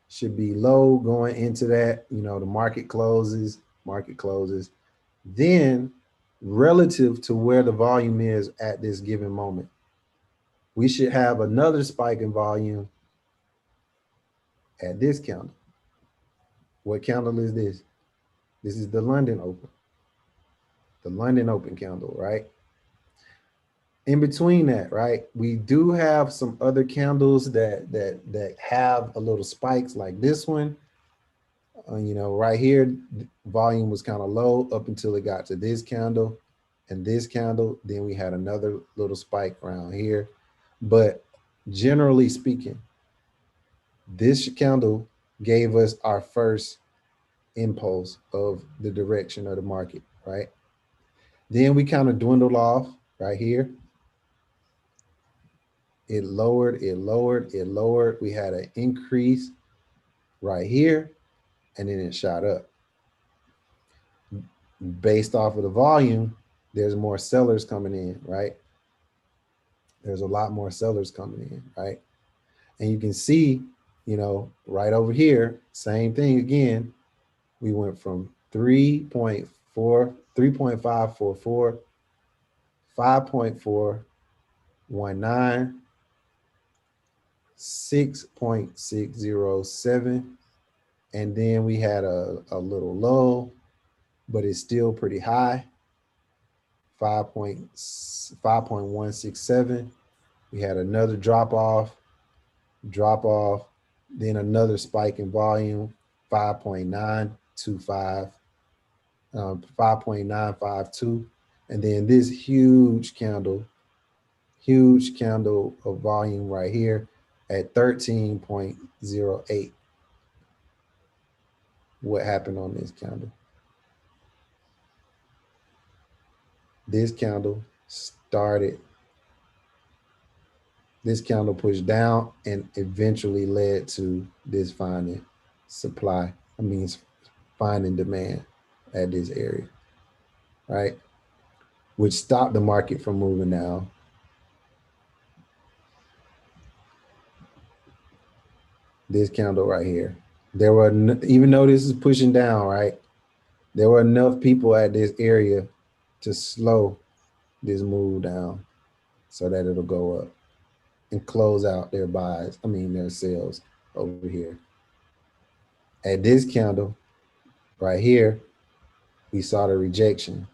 should be low going into that. You know, the market closes. Then relative to where the volume is at this given moment, we should have another spike in volume at this candle. What candle is this? This is the London Open. The London Open candle, right? In between that, right, we do have some other candles that have a little spikes like this one. You know, right here, volume was kind of low up until it got to this candle and this candle. Then we had another little spike around here. But generally speaking, this candle gave us our first impulse of the direction of the market, right? Then we kind of dwindled off right here. It lowered, it lowered, it lowered. We had an increase right here, and then it shot up. Based off of the volume, there's more sellers coming in, right? There's a lot more sellers coming in, right? And you can see, you know, right over here, same thing again. We went from 3.4, 3.544, 5.419, 6.607, and then we had a little low, but it's still pretty high, 5.167. We had another drop off, then another spike in volume, 5.925, 5.952, and then this huge candle of volume right here at 13.08. What happened on this candle? This candle pushed down and eventually led to this finding demand at this area, right? Which stopped the market from moving down. This candle right here. Even though this is pushing down, right? There were enough people at this area to slow this move down so that it'll go up and close out their buys. I mean, their sales over here. At this candle right here, we saw the rejection.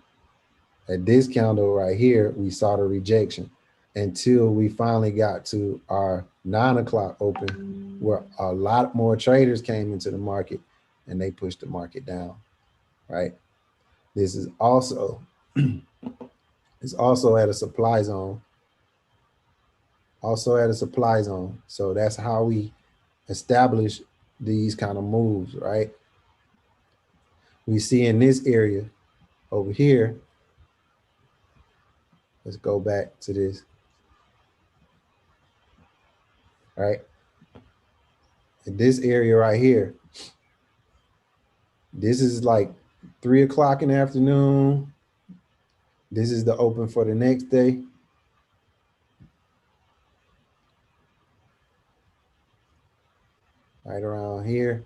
At this candle right here, we saw the rejection until we finally got to our 9 o'clock open, where a lot more traders came into the market and they pushed the market down, right? This is also it's also at a supply zone, So that's how we establish these kind of moves, right? We see in this area over here, let's go back to this, right? In this area right here, this is like 3 o'clock in the afternoon. This is the open for the next day. Right around here.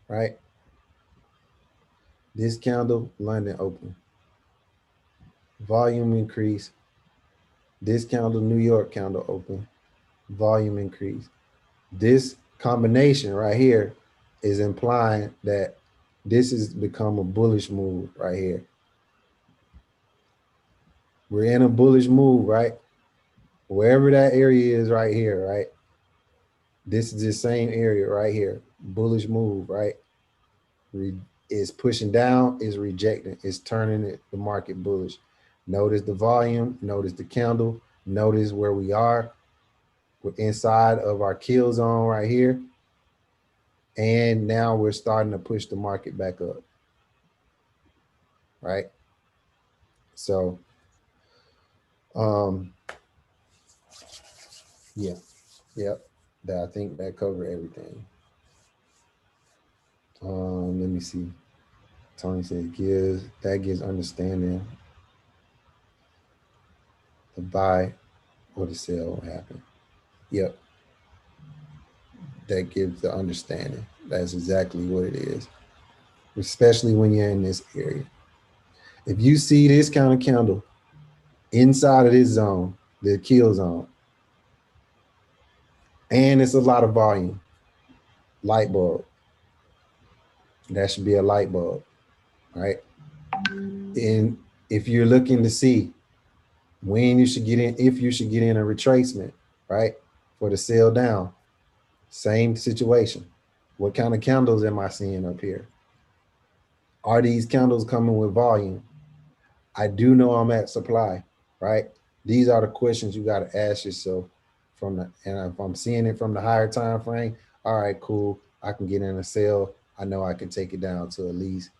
Right? This candle, London open. Volume increase. This candle, New York candle open. Volume increase. This combination right here is implying that this has become a bullish move right here. We're in a bullish move, right? Wherever that area is right here, right? This is the same area right here. Bullish move, right? Is pushing down, is rejecting, is turning the market bullish. Notice the volume, notice the candle, notice where we are. We're inside of our kill zone right here. And now we're starting to push the market back up, right? So, yeah, yep. I think that covered everything. Let me see. Tony says gives understanding. The buy or the sell will happen. Yep. That gives the understanding. That's exactly what it is, especially when you're in this area. If you see this kind of candle inside of this zone, the kill zone, and it's a lot of volume, light bulb. That should be a light bulb, right? And if you're looking to see when you should get in, if you should get in a retracement, right, for the sell down, same situation. What kind of candles am I seeing up here? Are these candles coming with volume? I do know I'm at supply, right? These are the questions you got to ask yourself and if I'm seeing it from the higher time frame, all right, cool. I can get in a sell. I know I can take it down to at least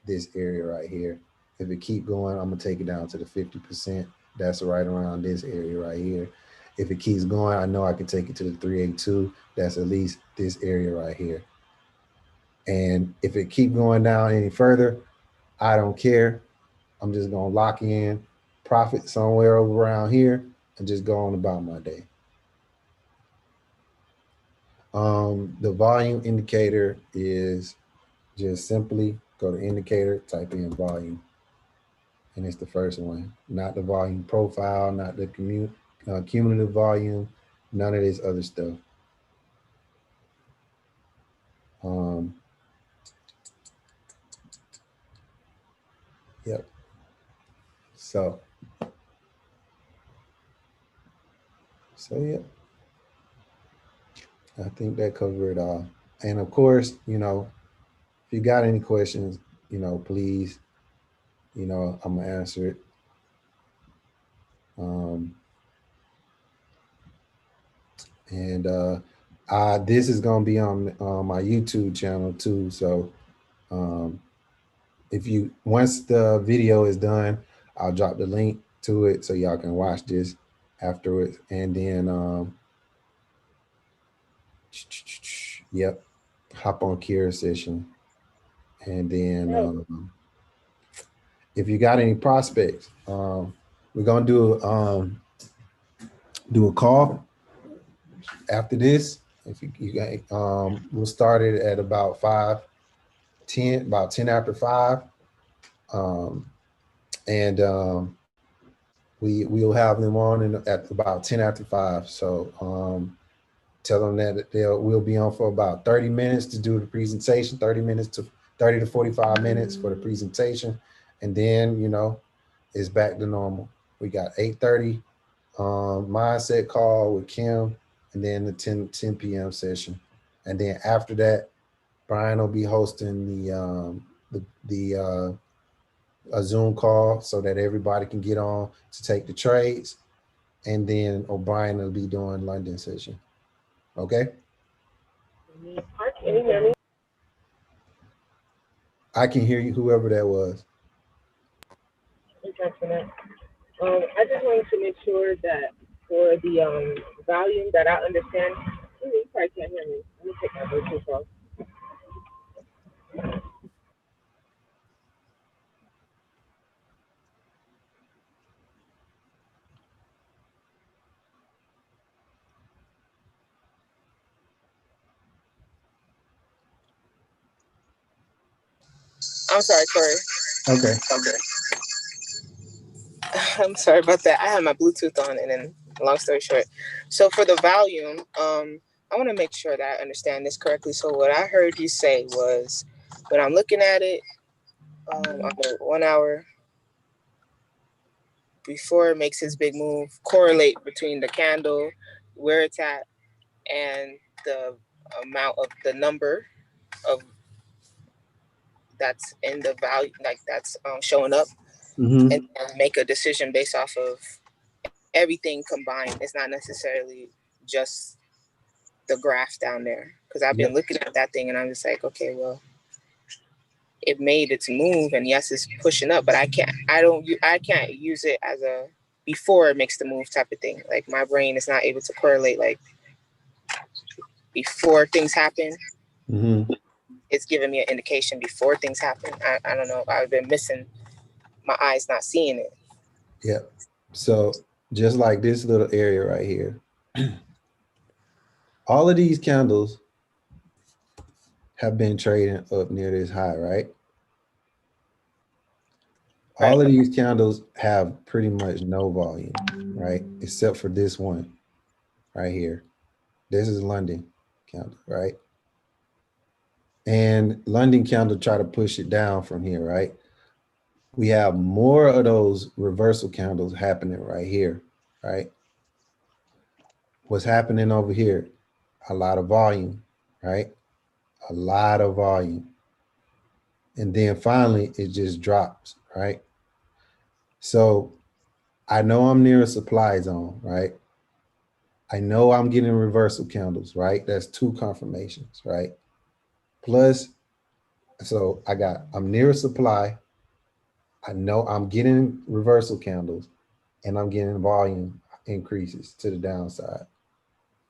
this area right here. If it keep going, I'm gonna take it down to the 50%. That's right around this area right here. If it keeps going, I know I can take it to the 382. That's at least this area right here. And if it keep going down any further, I don't care. I'm just gonna lock in profit somewhere over around here and just go on about my day. The volume indicator is just simply go to indicator, type in volume. And it's the first one, not the volume profile, not the cumulative volume, none of this other stuff. Yep. So yeah, I think that covered it all. And of course, if you got any questions, please, I'm gonna answer it. And this is gonna be on my YouTube channel too. So once the video is done, I'll drop the link to it so y'all can watch this afterwards. And then yep, hop on Kira session. And then if you got any prospects, we're gonna do a call After this, if you got, we'll start it at about 5:10, about 10 after 5. Um, and we'll have them on at about 10 after 5. So tell them that we'll be on for about 30 minutes to do the presentation, 30 to 45 minutes for the presentation. And then, it's back to normal. We got 8:30 mindset call with Kim, and then the 10 p.m. session. And then after that, Brian will be hosting a Zoom call so that everybody can get on to take the trades. And then O'Brien will be doing London session. Okay? Can you hear me? I can hear you, whoever that was. Interesting. I just wanted to make sure that for the volume that I understand, you probably can't hear me. Let me take my Bluetooth off. I'm sorry, Corey. Okay. I'm sorry about that. I have my Bluetooth on, and then long story short. So for the volume, I want to make sure that I understand this correctly. So what I heard you say was, when I'm looking at it, on the 1 hour before it makes his big move, correlate between the candle, where it's at, and the amount of the number of that's in the value, like that's showing up, and make a decision based off of everything combined. It's not necessarily just the graph down there, because I've been looking at that thing and I'm just like, okay, well, it made its move, and yes, it's pushing up, but I can't use it as a before it makes the move type of thing. Like my brain is not able to correlate like before things happen. It's giving me an indication before things happen. I don't know. I've been missing my eyes, not seeing it. Yeah. So just like this little area right here, all of these candles have been trading up near this high, right? All of these candles have pretty much no volume, right? Except for this one right here. This is London candle, right? And London candle try to push it down from here, right? We have more of those reversal candles happening right here, right? What's happening over here? A lot of volume, right? A lot of volume. And then finally, it just drops, right? So I know I'm near a supply zone, right? I know I'm getting reversal candles, right? That's 2 confirmations, right? Plus, so I'm near a supply. I know I'm getting reversal candles, and I'm getting volume increases to the downside.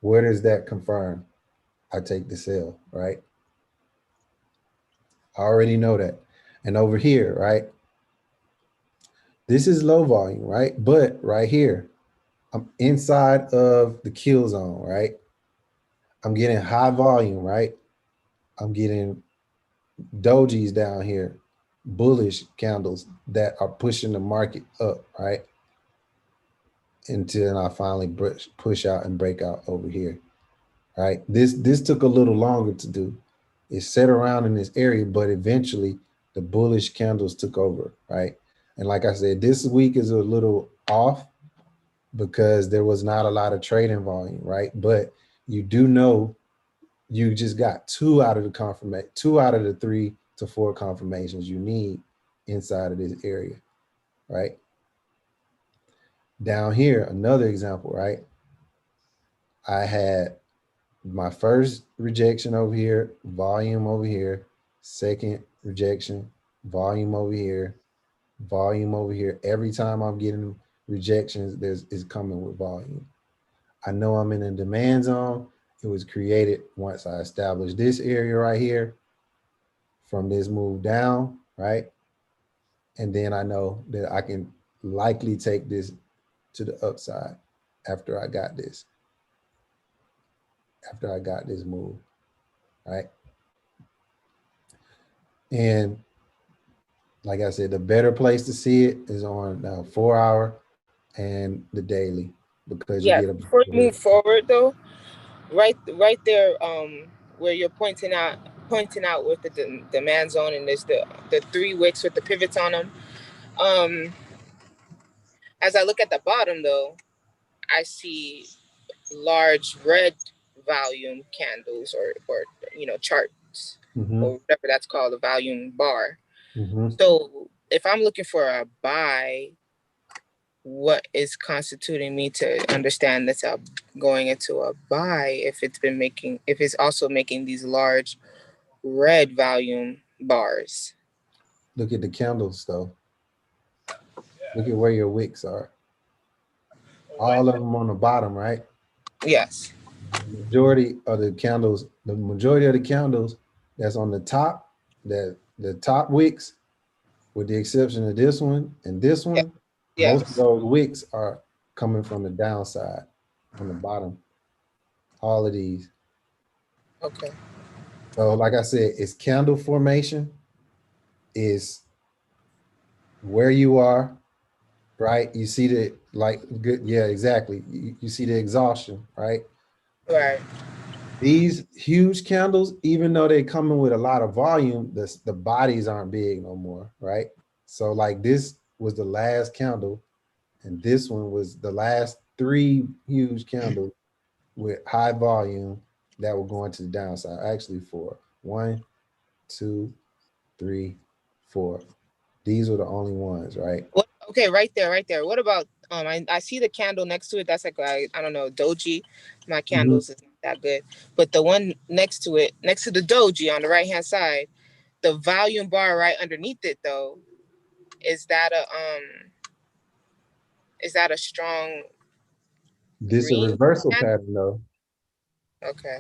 Where does that confirm? I take the sell, right? I already know that. And over here, right? This is low volume, right? But right here, I'm inside of the kill zone, right? I'm getting high volume, right? I'm getting dojis down here, bullish candles that are pushing the market up, right? Until I finally push out and break out over here, right? This took a little longer to do. It sat around in this area, but eventually the bullish candles took over, right? And like I said, this week is a little off because there was not a lot of trading volume, right? But you do know you just got 2 out of the 3 to 4 confirmations you need inside of this area, right? Down here, another example, right? I had my first rejection over here, volume over here, second rejection, volume over here, volume over here. Every time I'm getting rejections, is coming with volume. I know I'm in a demand zone. It was created once I established this area right here from this move down, right? And then I know that I can likely take this to the upside after I got this. after I got this move, right? And like I said, the better place to see it is on the 4-hour and the daily, because you Yeah, get a before you move forward though, right there, where you're pointing out with the demand zone, and there's the 3 wicks with the pivots on them. As I look at the bottom though, I see large red volume candles, or charts, or whatever that's called, a volume bar. So if I'm looking for a buy, what is constituting me to understand that I'm going into a buy if it's also making these large red volume bars? Look at the candles though. Look at where your wicks are. All of them on the bottom, right? Yes. The majority of the candles that's on the top, that the top wicks, with the exception of this one and this one, Yes. most of those wicks are coming from the downside on the bottom. All of these. Okay. So like I said, it's candle formation, is where you are, right? You see the good, yeah, exactly. You see the exhaustion, right? Right. These huge candles, even though they come in with a lot of volume, the bodies aren't big no more, right? So like this was the last candle, and this one was the last 3 huge candles with high volume that were going to the downside. Actually 4. 1, 2, 3, 4. These were the only ones, right? Okay, right there. What about I see the candle next to it. That's like I don't know, doji. My candles is not that good. But the one next to it, next to the doji on the right hand side, the volume bar right underneath it though, is that a strong This is a reversal pattern though. Okay.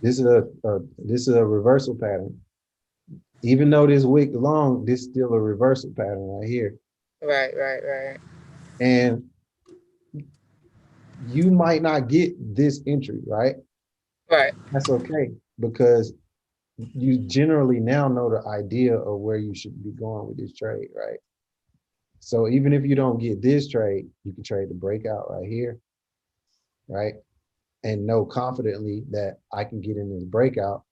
This is a reversal pattern. Even though this wick long, this is still a reversal pattern right here. Right. And you might not get this entry, right? Right. That's okay, because you generally now know the idea of where you should be going with this trade, right? So even if you don't get this trade, you can trade the breakout right here, right? And know confidently that I can get in this breakout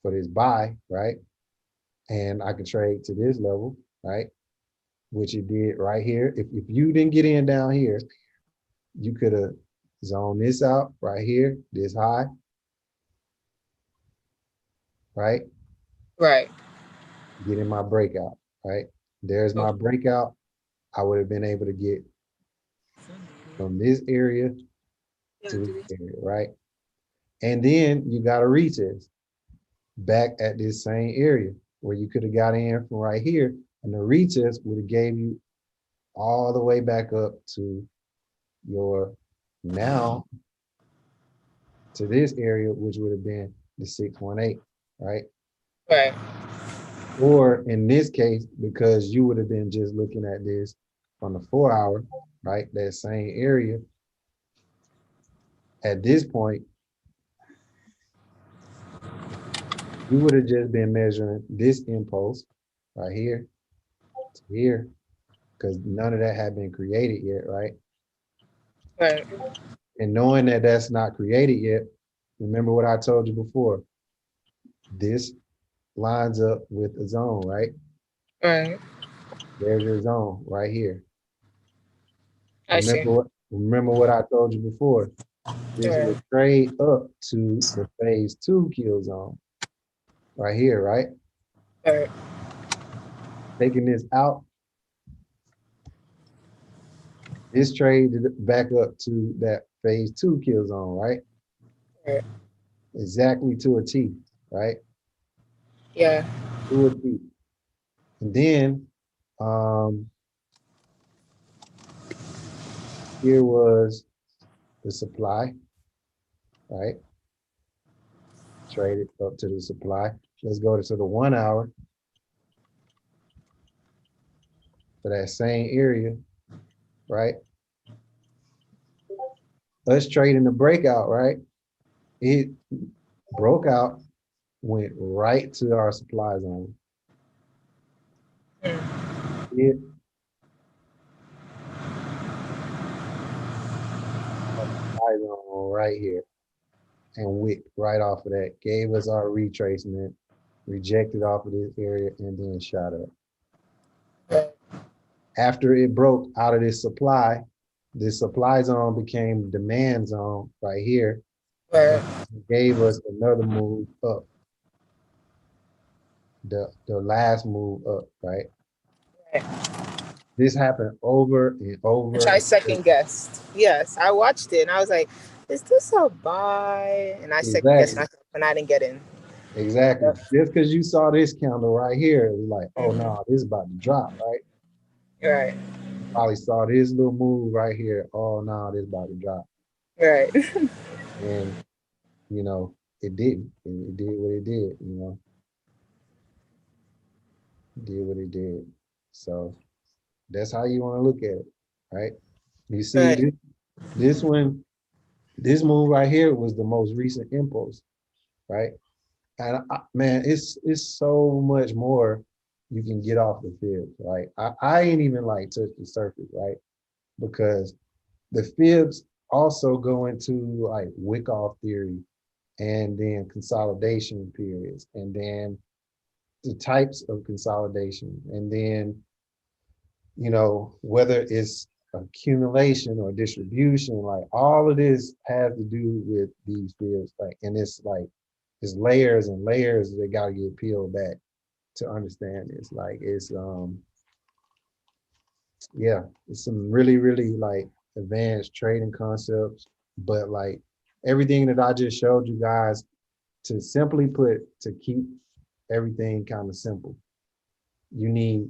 for this buy, right? And I can trade to this level, right? Which it did right here. If you didn't get in down here, you could have zoned this out right here, this high, right? Right. Get in my breakout, right? There's my breakout. I would have been able to get from this area to this area, right? And then you got a retest back at this same area where you could have got in from right here, and the retest would have gave you all the way back up to your now to this area, which would have been the 618, right? Right. Or in this case, because you would have been just looking at this on the 4-hour, right? That same area. At this point, you would have just been measuring this impulse right here to here, because none of that had been created yet, right? Right. And knowing that that's not created yet, remember what I told you before. This lines up with a zone, right? Right. There's your zone right here. I see. Remember what I told you before. This would trade up to the phase 2 kill zone right here, right? Right. Taking this out, this trade back up to that phase 2 kill zone, right? Right. Exactly to a T, right? Yeah. To a T. And then here was the supply, right? Traded up to the supply. Let's go to the 1-hour for that same area, right? Us trading the breakout, right? broke out, went right to our supply zone. It supply zone right here and went right off of that, gave us our retracement, rejected off of this area, and then shot up. After it broke out of this supply zone became demand zone right here. Right. Gave us another move up. The last move up, right? Right. This happened over and over. Which I second guessed. Yes, I watched it and I was like, "Is this a buy?" And I second guessed myself, and I didn't get in. Exactly. Yep. Just because you saw this candle right here, it was like, oh no, this is about to drop, right? Right. Probably saw this little move right here. Oh no, this is about to drop. Right. And you know, it didn't. It did what it did, you know. It did what it did. So that's how you want to look at it, right? You see Right. this one, this move right here was the most recent impulse, right? And man, it's so much more you can get off the field, right? I ain't even like touch the surface, right? Because the fibs also go into like wick-off theory, and then consolidation periods, and then the types of consolidation, and then, you know, whether it's accumulation or distribution, like all of this has to do with these fibs, like, and it's like, it's layers and layers that got to get peeled back to understand this. Like, it's yeah, it's some really, really like advanced trading concepts, but like everything that I just showed you guys, to simply put, to keep everything kind of simple, you need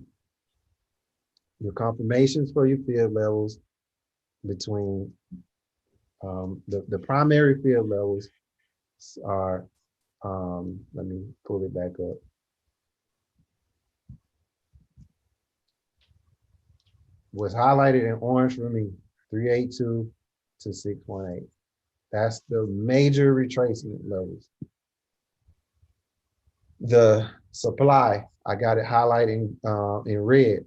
your confirmations for your field levels between the primary field levels are, let me pull it back up. What's highlighted in orange for me, 382 to 618. That's the major retracement levels. The supply, I got it highlighted in red.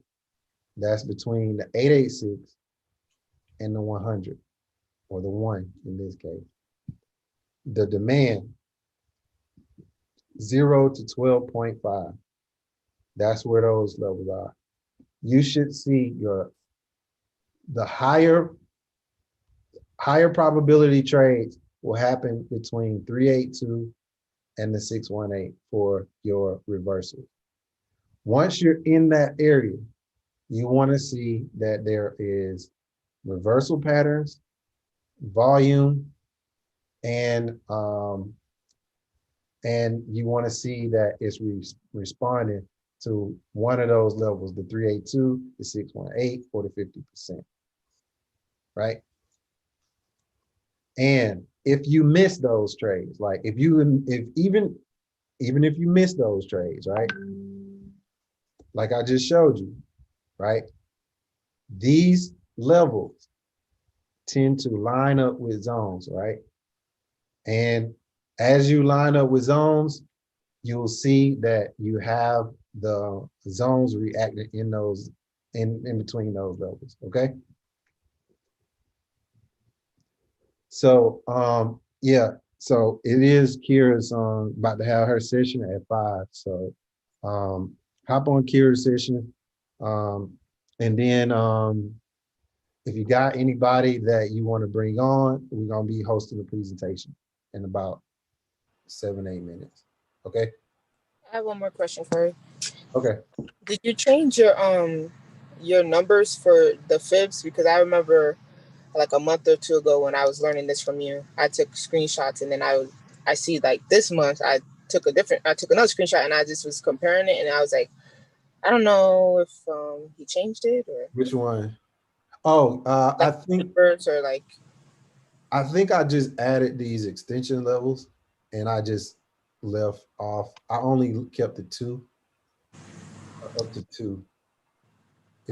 That's between the 886 and the 100, or the 1 in this case. The demand, 0 to 12.5. That's where those levels are. You should see the higher probability trades will happen between 382 and the 618 for your reversal. Once you're in that area, you want to see that there is reversal patterns, volume, and you want to see that it's responding to one of those levels, the 382, the 618, or the 50%, right? And if you miss those trades, like even if you miss those trades, right? Like I just showed you, right? These levels tend to line up with zones, right? And as you line up with zones, you'll see that you have the zones reacting in those, in between those levels, okay? So yeah, so it is Kira's about to have her session at 5. So hop on Kira's session. And then if you got anybody that you want to bring on, we're gonna be hosting a presentation in about 7-8 minutes. Okay. I have one more question for you. Okay. Did you change your numbers for the fibs? Because I remember like a month or two ago when I was learning this from you, I took screenshots, and then I see like this month I took another screenshot, and I just was comparing it, and I was like, I don't know if he changed it or which one? Oh, like I think numbers, or like I just added these extension levels, and I just left off. I only kept the 2, up to 2.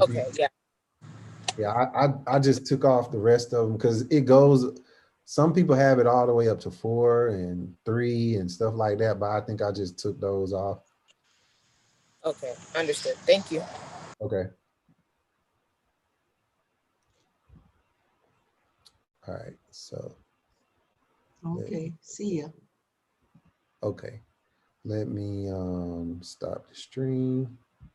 okay, yeah. Yeah, I just took off the rest of them because it goes Some people have it all the way up to 4 and 3 and stuff like that, but I think I just took those off. Okay, understood. Thank you. Okay. All right, so. Okay, see ya. Okay, let me stop the stream.